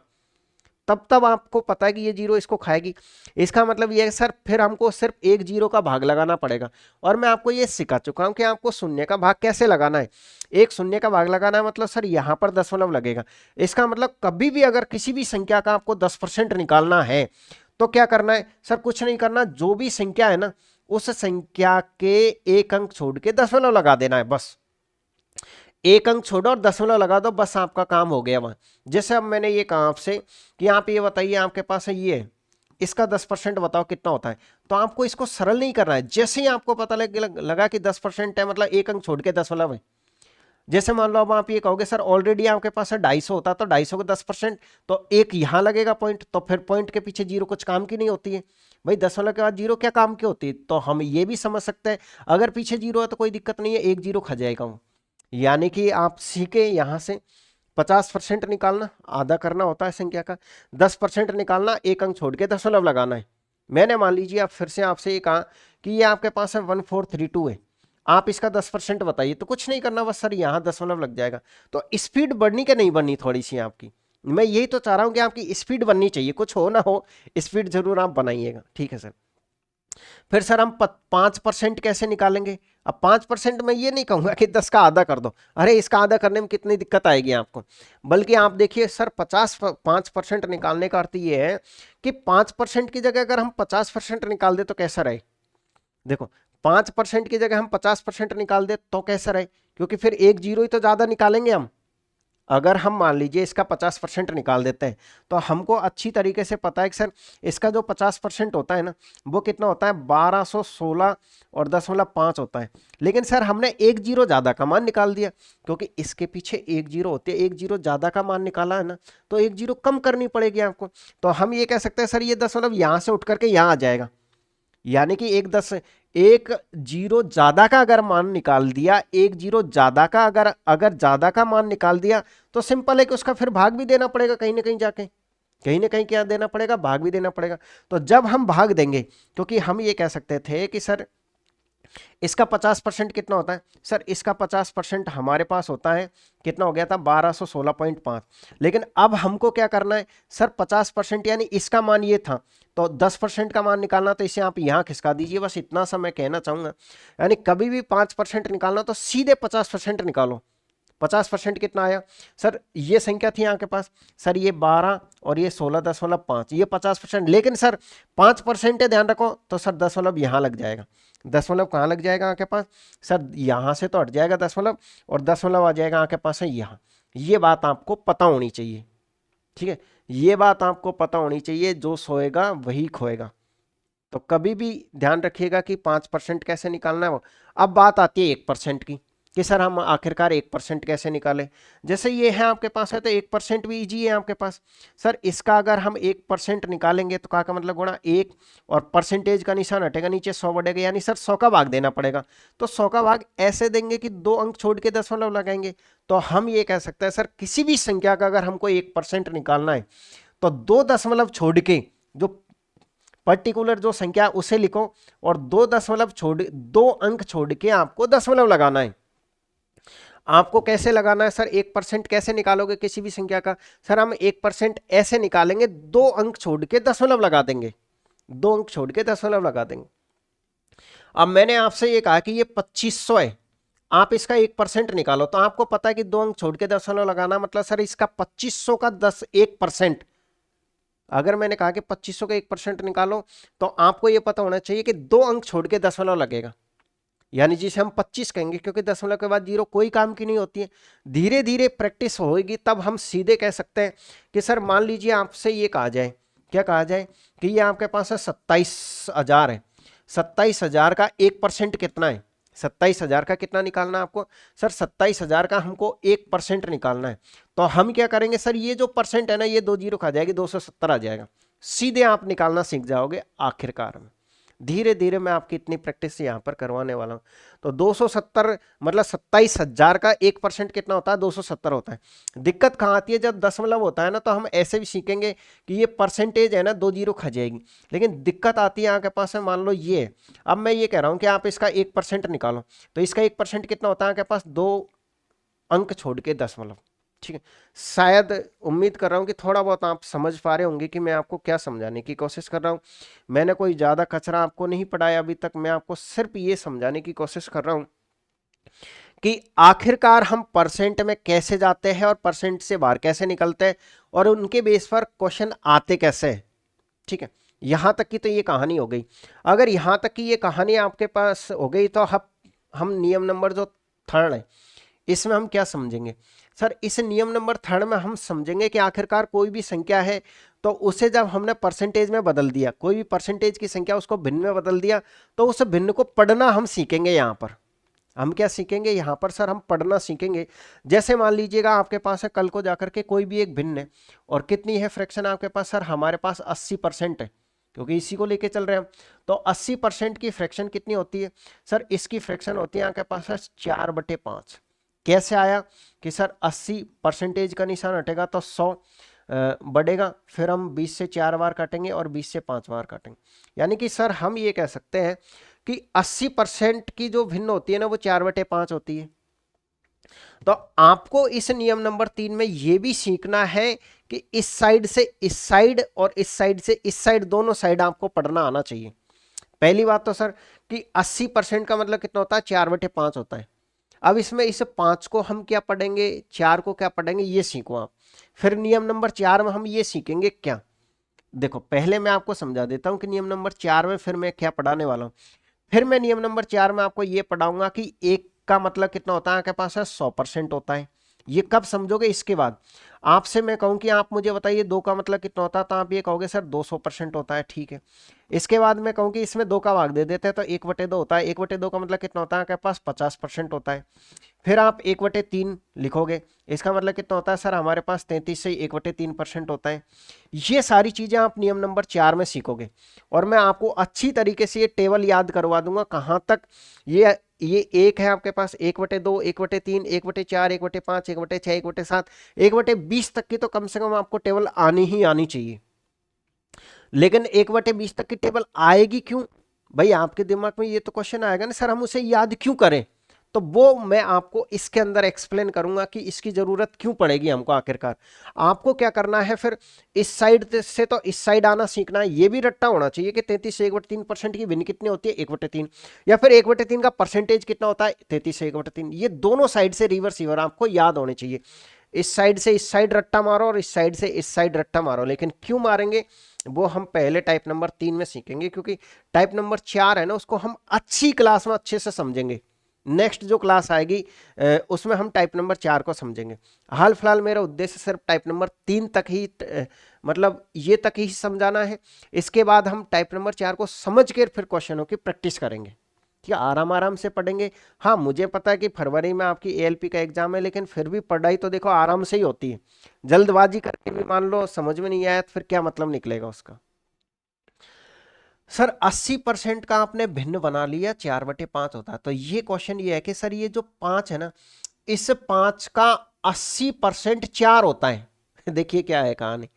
तब तब आपको पता है कि ये जीरो इसको खाएगी। इसका मतलब ये है सर फिर हमको सिर्फ एक जीरो का भाग लगाना पड़ेगा, और मैं आपको ये सिखा चुका हूं कि आपको शून्य का भाग कैसे लगाना है। एक शून्य का भाग लगाना है मतलब सर यहां पर दशमलव लगेगा, इसका मतलब कभी भी अगर किसी भी संख्या का आपको 10% निकालना है तो क्या करना है, सर कुछ नहीं करना, जो भी संख्या है ना उस संख्या के एक अंक छोड़ के दशमलव लगा देना है, बस एक अंक छोड़ो और दशमलव लगा दो, बस आपका काम हो गया वहां। जैसे अब मैंने ये कहा आपसे कि आप ये बताइए आपके पास है ये, इसका 10% बताओ कितना होता है, तो आपको इसको सरल नहीं करना है, जैसे ही आपको पता लगा कि 10% है मतलब एक अंक छोड़ के दशमलव है। जैसे मान लो अब आप ये कहोगे सर ऑलरेडी आपके पास है 250 होता, तो 250 को 10%, तो एक यहां लगेगा पॉइंट, तो फिर पॉइंट के पीछे जीरो कुछ काम की नहीं होती है, भाई दशमलव के बाद जीरो क्या काम की होती है, तो हम ये भी समझ सकते हैं अगर पीछे जीरो है तो कोई दिक्कत नहीं है, एक जीरो खा जाएगा। यानी कि आप सीखे यहां से 50% निकालना आधा करना होता है संख्या का, 10% निकालना एक अंक छोड़ के दशमलव लगाना है। मैंने मान लीजिए आप फिर से आपसे ये कहा कि ये आपके पास है 1432 है, आप इसका 10% बताइए, तो कुछ नहीं करना बस सर यहाँ दशमलव लग जाएगा। तो स्पीड बढ़नी कि नहीं बढ़नी थोड़ी सी आपकी, मैं यही तो चाह रहा हूं कि आपकी स्पीड बननी चाहिए, कुछ हो ना हो स्पीड जरूर आप बनाइएगा, ठीक है सर। फिर सर हम 5% कैसे निकालेंगे, अब 5% में ये नहीं कहूंगा कि 10 का आधा कर दो, अरे इसका आधा करने में कितनी दिक्कत आएगी आपको, बल्कि आप देखिए सर 5% निकालने का अर्थ ये है कि 5% की जगह अगर हम 50% निकाल दे तो कैसा रहे, देखो 5% की जगह हम 50% निकाल दे तो कैसा रहे, क्योंकि फिर एक जीरो ही तो ज्यादा निकालेंगे हम, अगर हम मान लीजिए इसका 50% निकाल देते हैं तो हमको अच्छी तरीके से पता है कि सर इसका जो 50% होता है ना वो कितना होता है 1216 और 0.5 होता है। लेकिन सर हमने एक जीरो ज़्यादा का मान निकाल दिया, क्योंकि इसके पीछे एक जीरो होती है, एक जीरो ज़्यादा का मान निकाला है ना तो एक जीरो कम करनी पड़ेगी आपको। तो हम ये कह सकते हैं सर ये 10 यहाँ से उठ करके यहाँ आ जाएगा, यानी कि एक जीरो ज्यादा का अगर मान निकाल दिया, एक जीरो ज्यादा का अगर ज्यादा का मान निकाल दिया तो सिंपल है कि उसका फिर भाग भी देना पड़ेगा कहीं ना कहीं जाके, कहीं ना कहीं क्या देना पड़ेगा, भाग भी देना पड़ेगा। तो जब हम भाग देंगे, क्योंकि हम ये कह सकते थे कि सर इसका 50% कितना होता है, सर इसका 50% हमारे पास होता है कितना हो गया था 1216.5। लेकिन अब हमको क्या करना है सर 50% यानी इसका मान ये था, तो 10% का मान निकालना, तो इसे आप यहां खिसका दीजिए, बस इतना सा मैं कहना चाहूंगा। यानी कभी भी 5% निकालना तो सीधे 50% निकालो। 50% कितना आया सर, ये संख्या थी आपके पास सर ये 12 और ये 16.5, ये 50%। लेकिन सर 5% है ध्यान रखो, तो सर दशमलव यहाँ लग जाएगा। दशमलव कहाँ लग जाएगा आपके पास सर, यहाँ से तो हट जाएगा दशमलव और दशमलव आ जाएगा आपके पास है यहाँ। ये बात आपको पता होनी चाहिए, ठीक है, ये बात आपको पता होनी चाहिए, जो सोएगा वही खोएगा। तो कभी भी ध्यान रखिएगा कि 5% कैसे निकालना है वो। अब बात आती है 1% की कि सर हम आखिरकार 1% कैसे निकालें। जैसे ये है आपके पास है तो 1% भी इजी है आपके पास। सर इसका अगर हम 1% निकालेंगे तो का मतलब गुणा 1 और परसेंटेज का निशान हटेगा नीचे 100 बढ़ेगा, यानी सर 100 का भाग देना पड़ेगा। तो 100 का भाग ऐसे देंगे कि 2 अंक छोड़ के दशमलव लगाएंगे। तो हम ये कह सकते हैं सर किसी भी संख्या का अगर हमको 1% निकालना है तो 2 दशमलव छोड़ के जो पर्टिकुलर जो संख्या उसे लिखो और 2 अंक छोड़ के आपको दशमलव लगाना है। आपको कैसे लगाना है सर, 1% कैसे निकालोगे किसी भी संख्या का, सर हम 1% ऐसे निकालेंगे, 2 अंक छोड़ के दशमलव लगा देंगे, 2 अंक छोड़ के दशमलव लगा देंगे। अब मैंने आपसे ये कहा कि ये 2500 है, आप इसका 1% निकालो, तो आपको पता है कि 2 अंक छोड़ के दशमलव लगाना, मतलब सर इसका 2500 का 1%। अगर मैंने कहा कि 2500 का 1% निकालो तो आपको यह पता होना चाहिए कि 2 अंक छोड़ के दशमलव लगेगा, यानी जिसे हम 25 कहेंगे, क्योंकि दशमलव के बाद जीरो कोई काम की नहीं होती है। धीरे धीरे प्रैक्टिस होगी तब हम सीधे कह सकते हैं कि सर मान लीजिए आपसे ये कहा जाए, क्या कहा जाए कि ये आपके पास है 27,000 है, 27,000 का 1% कितना है, 27,000 का कितना निकालना है आपको सर, 27,000 का हमको 1% निकालना है। तो हम क्या करेंगे सर, ये जो परसेंट है ना ये 2 जीरो खा जाएगी, 270 आ जाएगा, सीधे आप निकालना सीख जाओगे आखिरकार में। धीरे धीरे मैं आपकी इतनी प्रैक्टिस यहाँ पर करवाने वाला हूँ। तो 270 मतलब 27,000 का 1% कितना होता है, 270 होता है। दिक्कत कहाँ आती है, जब दशमलव होता है ना तो हम ऐसे भी सीखेंगे कि ये परसेंटेज है ना 2 जीरो खा जाएगी, लेकिन दिक्कत आती है आपके पास है, मान लो ये है। अब मैं ये कह रहा हूँ कि आप इसका 1% निकालो, तो इसका 1% कितना होता है आपके पास, 2 अंक छोड़ के दशमलव, ठीक है। शायद उम्मीद कर रहा हूं कि थोड़ा बहुत आप समझ पा रहे होंगे कि मैं आपको क्या समझाने की कोशिश कर रहा हूं। मैंने कोई ज्यादा कचरा आपको नहीं पढ़ाया अभी तक, मैं आपको सिर्फ ये समझाने की कोशिश कर रहा हूं कि आखिरकार हम परसेंट में कैसे जाते हैं और परसेंट से बाहर कैसे निकलते हैं और उनके बेस पर क्वेश्चन आते कैसे हैं, ठीक है। यहां तक की तो ये कहानी हो गई। अगर यहां तक की ये कहानी आपके पास हो गई तो हम नियम नंबर जो 3 है इसमें हम क्या समझेंगे सर, इस नियम नंबर 3 में हम समझेंगे कि आखिरकार कोई भी संख्या है तो उसे जब हमने परसेंटेज में बदल दिया, कोई भी परसेंटेज की संख्या उसको भिन्न में बदल दिया, तो उस भिन्न को पढ़ना हम सीखेंगे। यहाँ पर हम क्या सीखेंगे, यहाँ पर सर हम पढ़ना सीखेंगे। जैसे मान लीजिएगा आपके पास है कल को जाकर के कोई भी एक भिन्न है और कितनी है फ्रैक्शन आपके पास, सर हमारे पास 80% है, क्योंकि इसी को लेके चल रहे हैं हम। तो 80% की फ्रैक्शन कितनी होती है सर, इसकी फ्रैक्शन होती है आपके पास है 4/5। कैसे आया कि सर 80% का निशान हटेगा तो 100 बढ़ेगा, फिर हम 20 से 4 बार काटेंगे और 20 से 5 बार काटेंगे, यानी कि सर हम ये कह सकते हैं कि 80% की जो भिन्न होती है ना वो 4/5 होती है। तो आपको इस नियम नंबर 3 में ये भी सीखना है कि इस साइड से इस साइड और इस साइड से इस साइड, दोनों साइड आपको पढ़ना आना चाहिए। पहली बात तो सर कि 80% का मतलब कितना होता है, 4/5 होता है। अब इसमें इस 5 को हम क्या पढ़ेंगे, 4 को क्या पढ़ेंगे, ये सीखो आप। फिर नियम नंबर 4 में हम ये सीखेंगे क्या, देखो पहले मैं आपको समझा देता हूं कि नियम नंबर 4 में फिर मैं क्या पढ़ाने वाला हूं। फिर मैं नियम नंबर 4 में आपको ये पढ़ाऊंगा कि एक का मतलब कितना होता है, आपके पास है 100% होता है, ये कब समझोगे, इसके बाद। आपसे मैं कहूं कि आप मुझे बताइए 2 का मतलब कितना होता है, तो आप ये कहोगे सर 200% होता है, ठीक है। इसके बाद मैं कहूं कि इसमें 2 का भाग दे देते हैं तो 1/2 होता है, 1/2 का मतलब कितना होता है आपके पास 50% होता है। फिर आप 1/3 लिखोगे, इसका मतलब कितना होता है सर हमारे पास 33 से 1/3% होता है। ये सारी चीजें आप नियम नंबर 4 में सीखोगे और मैं आपको अच्छी तरीके से ये टेबल याद करवा दूंगा कहां तक ये एक है आपके पास 1/2, 1/3, 1/4, 1/5, 1/6, 1/7, 1/20 तक की तो कम से कम आपको टेबल आनी ही आनी चाहिए। लेकिन 1/20 तक की टेबल आएगी क्यों भाई, आपके दिमाग में ये तो क्वेश्चन आएगा ना सर हम उसे याद क्यों करें, तो वो मैं आपको इसके अंदर एक्सप्लेन करूंगा कि इसकी जरूरत क्यों पड़ेगी हमको आखिरकार। आपको क्या करना है फिर, इस साइड से तो इस साइड आना सीखना है, ये भी रट्टा होना चाहिए कि 33 से 1/3% की भिन्न कितनी होती है 1/3, या फिर 1/3 का परसेंटेज कितना होता है 33 से 1/3, ये दोनों साइड से रिवर्स रिवर आपको याद होने चाहिए। इस साइड से इस साइड रट्टा मारो और इस साइड से इस साइड रट्टा मारो, लेकिन क्यों मारेंगे वो हम पहले टाइप नंबर 3 में सीखेंगे, क्योंकि टाइप नंबर 4 है ना उसको हम अच्छी क्लास में अच्छे से समझेंगे। नेक्स्ट जो क्लास आएगी उसमें हम टाइप नंबर 4 को समझेंगे। हाल फिलहाल मेरा उद्देश्य सिर्फ टाइप नंबर 3 तक ही मतलब ये तक ही समझाना है। इसके बाद हम टाइप नंबर 4 को समझ कर फिर क्वेश्चनों की प्रैक्टिस करेंगे, ठीक है, आराम आराम से पढ़ेंगे। हाँ मुझे पता है कि फरवरी में आपकी एएलपी का एग्जाम है, लेकिन फिर भी पढ़ाई तो देखो आराम से ही होती है। जल्दबाजी करके भी मान लो समझ में नहीं आया तो फिर क्या मतलब निकलेगा उसका। सर 80% का आपने भिन्न बना लिया, 4/5 होता है, तो ये क्वेश्चन ये है कि सर ये जो 5 है ना, इस 5 का 80% 4 होता है। देखिए क्या है कहानी,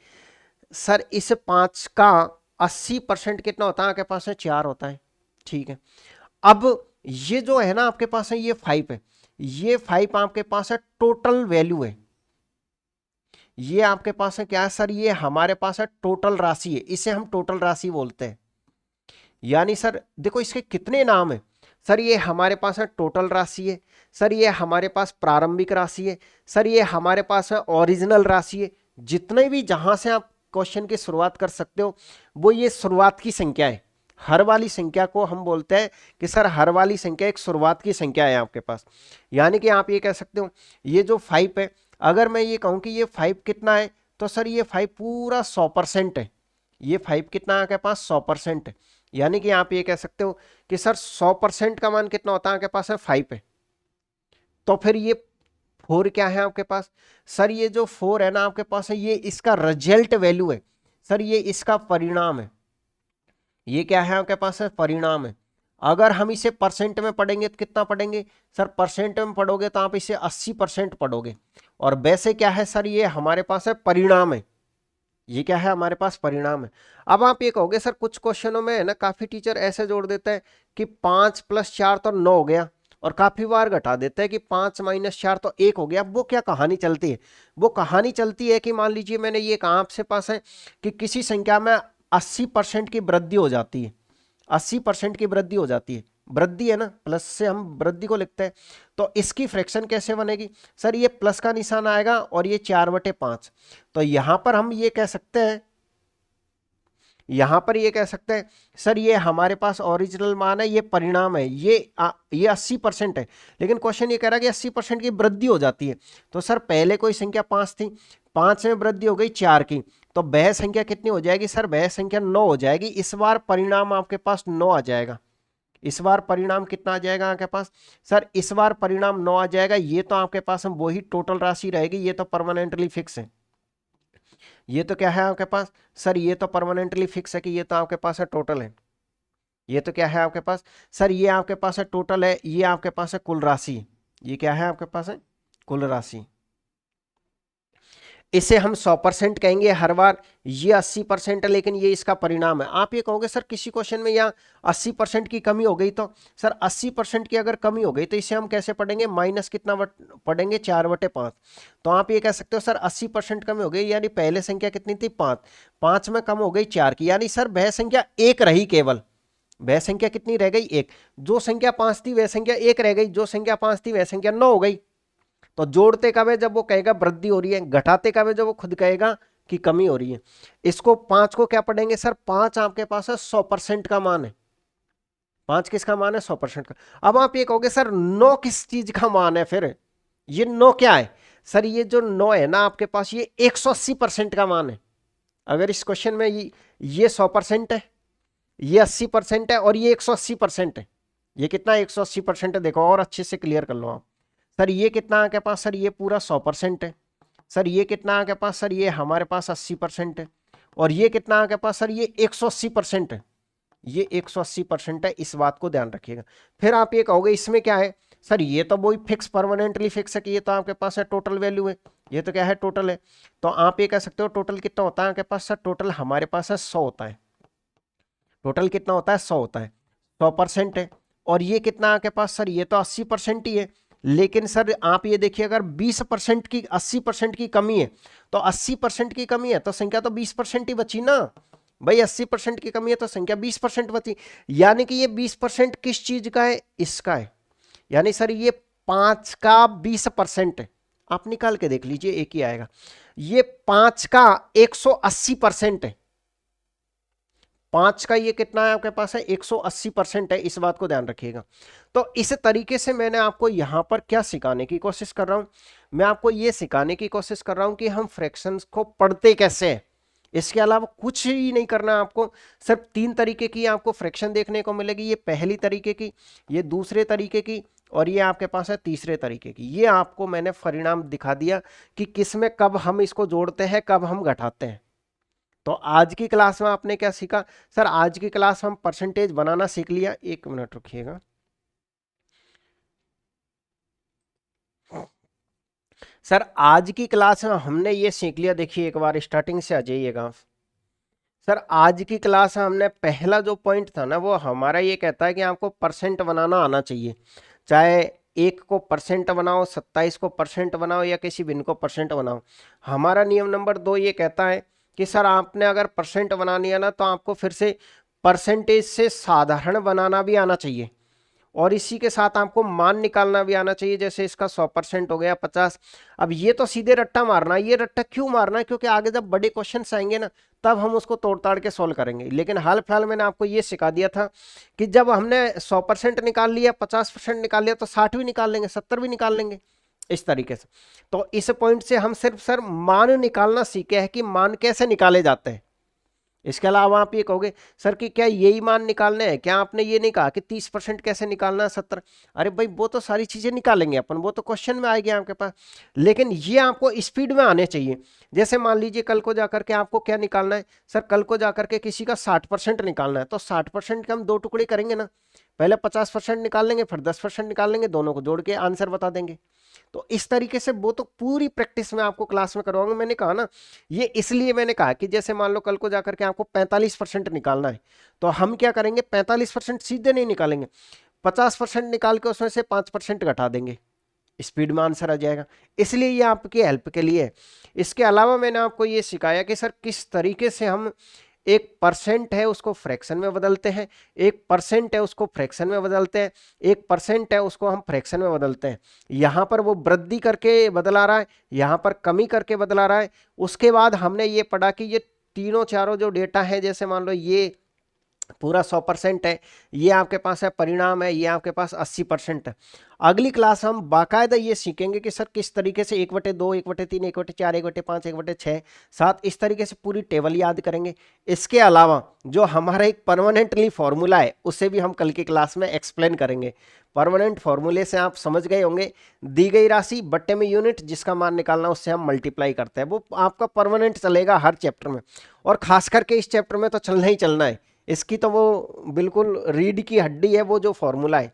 सर इस 5 का 80% कितना होता है आपके पास है 4 होता है, ठीक है। अब ये जो है ना आपके पास है ये 5 है, ये 5 आपके पास है टोटल वैल्यू है, ये आपके पास है क्या है सर, ये हमारे पास है टोटल राशि है, इसे हम टोटल राशि बोलते हैं। यानी सर देखो इसके कितने नाम है, सर ये हमारे पास है टोटल राशि है, सर ये हमारे पास प्रारंभिक राशि है, सर ये हमारे पास है ओरिजिनल राशि है। जितने भी जहां से आप क्वेश्चन की शुरुआत कर सकते हो वो ये शुरुआत की संख्या है। हर वाली संख्या को हम बोलते हैं कि सर हर वाली संख्या एक शुरुआत की संख्या है आपके पास। यानी कि आप ये कह सकते हो ये जो 5 है, अगर मैं ये कहूं कि ये 5 कितना है, तो सर ये 5 पूरा 100% है, ये 5 कितना है आपके पास 100% है। यानी कि आप ये कह सकते हो कि सर 100% का मान कितना होता है आपके पास है 5 है। तो फिर ये 4 क्या है आपके पास, सर ये जो 4 है ना आपके पास है ये इसका रिजल्ट वैल्यू है, सर ये इसका परिणाम है, ये क्या है आपके पास है परिणाम है। अगर हम इसे परसेंट में पढ़ेंगे तो कितना पढ़ेंगे सर, परसेंट में पढ़ोगे तो आप इसे 80% पढ़ोगे, और वैसे क्या है सर ये हमारे पास है परिणाम है, ये क्या है हमारे पास परिणाम है। अब आप ये कहोगे सर कुछ क्वेश्चनों में है ना काफी टीचर ऐसे जोड़ देता है कि 5+4 तो 9 हो गया, और काफी बार घटा देता है कि 5-4 तो 1 हो गया। अब वो क्या कहानी चलती है, वो कहानी चलती है कि मान लीजिए मैंने ये कहा आपसे पास है कि किसी संख्या में 80% की वृद्धि हो जाती है, 80% की वृद्धि हो जाती है, वृद्धि है ना प्लस से हम वृद्धि को लिखते हैं, तो इसकी फ्रैक्शन कैसे बनेगी, सर ये प्लस का निशान आएगा और ये 4/5। तो यहां पर हम ये कह सकते हैं, यहां पर ये कह सकते हैं सर ये हमारे पास ओरिजिनल मान है, ये परिणाम है, ये 80% है, लेकिन क्वेश्चन ये कह रहा है कि 80% की वृद्धि हो जाती है। तो सर पहले कोई संख्या 5 थी, 5 में वृद्धि हो गई 4 की, तो वह संख्या कितनी हो जाएगी सर, वह संख्या 9 हो जाएगी। इस बार परिणाम आपके पास 9 आ जाएगा, इस बार परिणाम कितना आ जाएगा आपके पास, सर इस बार परिणाम 9 आ जाएगा। ये तो आपके पास हम वही टोटल राशि रहेगी, ये तो परमानेंटली फिक्स है। ये तो क्या है आपके पास, सर ये तो परमानेंटली फिक्स है कि ये तो आपके पास है टोटल है। ये तो क्या है आपके पास, सर ये आपके पास है टोटल है, ये आपके पास है कुल राशि, ये क्या है आपके पास है कुल राशि। इसे हम 100% कहेंगे हर बार, ये 80% है लेकिन ये इसका परिणाम है। आप ये कहोगे सर किसी क्वेश्चन में यहाँ 80% की कमी हो गई, तो सर 80% की अगर कमी हो गई तो इसे हम कैसे पढ़ेंगे, माइनस कितना पढ़ेंगे 4/5। तो आप ये कह सकते हो सर 80% कमी हो गई, यानी पहले संख्या कितनी थी 5, 5 में कम हो गई 4 की, यानी सर वह संख्या 1 रही केवल, वह संख्या कितनी रह गई 1, जो संख्या 5 थी वह संख्या 1 रह गई, जो संख्या 5 थी वह संख्या 9 हो गई। तो जोड़ते कब है जब वो कहेगा वृद्धि हो रही है, घटाते कब है जब वो खुद कहेगा कि कमी हो रही है। इसको 5 को क्या पढ़ेंगे सर, 5 आपके पास है 100% का मान है, 5 किसका मान है 100% का। अब आप ये कहोगे सर 9 किस चीज का मान है, फिर ये 9 क्या है, सर ये जो 9 है ना आपके पास, ये 180% का मान है। अगर इस क्वेश्चन में ये 100% है, ये 80% है और ये 180% है। ये कितना 180% है देखो, और अच्छे से क्लियर कर लो आप। सर ये कितना आपके पास, सर ये पूरा 100% है। सर ये कितना आपके पास, सर ये हमारे पास 80% है। और ये कितना आपके पास, सर ये 180% है। ये 180% है, इस बात को ध्यान रखिएगा। फिर आप ये कहोगे इसमें क्या है, सर ये तो वही फिक्स, परमानेंटली फिक्स है कि ये तो आपके पास है टोटल वैल्यू है, ये तो क्या है टोटल है। तो आप ये कह सकते हो टोटल कितना होता है आपके पास, सर टोटल हमारे पास है 100 होता है। टोटल कितना होता है, 100 होता है, 100% है। और ये कितना आपके पास, सर ये तो 80% ही है। लेकिन सर आप ये देखिए, अगर 20% की 80% की कमी है, तो 80% की कमी है तो संख्या तो 20% ही बची ना भाई। 80% की कमी है तो संख्या 20% बची। यानी कि ये 20% किस चीज का है, इसका है। यानी सर ये 5 का 20% है। आप निकाल के देख लीजिए, एक ही आएगा। ये 5 का 180% है। 5 का ये कितना है आपके पास है, 180% है, इस बात को ध्यान रखिएगा। तो इस तरीके से मैंने आपको यहां पर क्या सिखाने की कोशिश कर रहा हूं, मैं आपको ये सिखाने की कोशिश कर रहा हूं कि हम फ्रैक्शंस को पढ़ते कैसे हैं। इसके अलावा कुछ ही नहीं करना आपको। सिर्फ 3 तरीके की आपको फ्रैक्शन देखने को मिलेगी, ये पहली तरीके की, ये दूसरे तरीके की, और ये आपके पास है तीसरे तरीके की। ये आपको मैंने परिणाम दिखा दिया कि किस में कब हम इसको जोड़ते हैं, कब हम घटाते हैं। तो आज की क्लास में आपने क्या सीखा, सर आज की क्लास में हम परसेंटेज बनाना सीख लिया। एक मिनट रुकिएगा। सर आज की क्लास में हमने ये सीख लिया, देखिए एक बार स्टार्टिंग से आ जाइएगा। सर आज की क्लास में हमने पहला जो पॉइंट था ना, वो हमारा ये कहता है कि आपको परसेंट बनाना आना चाहिए। चाहे 1 को परसेंट बनाओ, 27 को परसेंट बनाओ, या किसी भिन्न को परसेंट बनाओ। हमारा नियम नंबर 2 ये कहता है कि सर आपने अगर परसेंट बनानी है ना, तो आपको फिर से परसेंटेज से साधारण बनाना भी आना चाहिए, और इसी के साथ आपको मान निकालना भी आना चाहिए। जैसे इसका 100% हो गया 50। अब ये तो सीधे रट्टा मारना है। ये रट्टा क्यों मारना है, क्योंकि आगे जब बड़े क्वेश्चन आएंगे ना, तब हम उसको तोड़ ताड़ के सोल्व करेंगे। लेकिन हाल फिलहाल मैंने आपको ये सिखा दिया था कि जब हमने 100% निकाल लिया, 50% निकाल लिया, तो 60 भी निकाल लेंगे, 70 भी निकाल लेंगे, इस तरीके से। तो इस पॉइंट से हम सिर्फ सर मान निकालना सीखे हैं कि मान कैसे निकाले जाते हैं। इसके अलावा आप ये कहोगे सर कि क्या यही मान निकालने हैं, क्या आपने ये नहीं कहा कि 30% कैसे निकालना है, 70? अरे भाई वो तो सारी चीजें निकालेंगे अपन, वो तो क्वेश्चन में आएगी आपके पास। लेकिन ये आपको स्पीड में आने चाहिए। जैसे मान लीजिए कल को जाकर के आपको क्या निकालना है, सर कल को जाकर के किसी का 60% निकालना है, तो 60% के हम 2 टुकड़े करेंगे ना। पहले 50% निकाल लेंगे, फिर 10% निकाल लेंगे, दोनों को जोड़ के आंसर बता देंगे। तो इस तरीके से वो तो पूरी प्रैक्टिस में आपको क्लास में करवाऊंगा। मैंने कहा ना, ये इसलिए मैंने कहा कि जैसे मान लो कल को जाकर के आपको 45% निकालना है, तो हम क्या करेंगे, 45% सीधे नहीं निकालेंगे, 50% निकाल के उसमें से 5% घटा देंगे, स्पीड में आंसर आ जाएगा। इसलिए ये आपकी हेल्प के लिए है। इसके अलावा मैंने आपको ये सिखाया कि सर किस तरीके से हम 1% है उसको फ्रैक्शन में बदलते हैं, 1% है उसको फ्रैक्शन में बदलते हैं, 1% है उसको हम फ्रैक्शन में बदलते हैं। यहाँ पर वो वृद्धि करके बदला रहा है, यहाँ पर कमी करके बदला रहा है। उसके बाद हमने ये पढ़ा कि ये तीनों चारों जो डेटा है, जैसे मान लो ये पूरा 100% है, ये आपके पास है परिणाम है, ये आपके पास 80% है। अगली क्लास हम बाकायदा ये सीखेंगे कि सर किस तरीके से 1/2, 1/3, 1/4, 1/5, 1/6, 7, इस तरीके से पूरी टेबल याद करेंगे। इसके अलावा जो हमारा एक परमानेंटली फॉर्मूला है, उसे भी हम कल की क्लास में एक्सप्लेन करेंगे। परमानेंट फॉर्मूले से आप समझ गए होंगे, दी गई राशि बट्टे में यूनिट, जिसका मान निकालना उससे हम मल्टीप्लाई करते हैं, वो आपका परमानेंट चलेगा हर चैप्टर में, और खास करके इस चैप्टर में तो चलना ही चलना है। इसकी तो वो बिल्कुल रीढ़ की हड्डी है, वो जो फॉर्मूला है।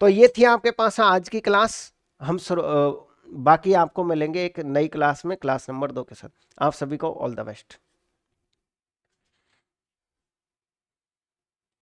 तो ये थी आपके पास आज की क्लास। हम बाकी आपको मिलेंगे एक नई क्लास में, क्लास नंबर 2 के साथ। आप सभी को ऑल द बेस्ट।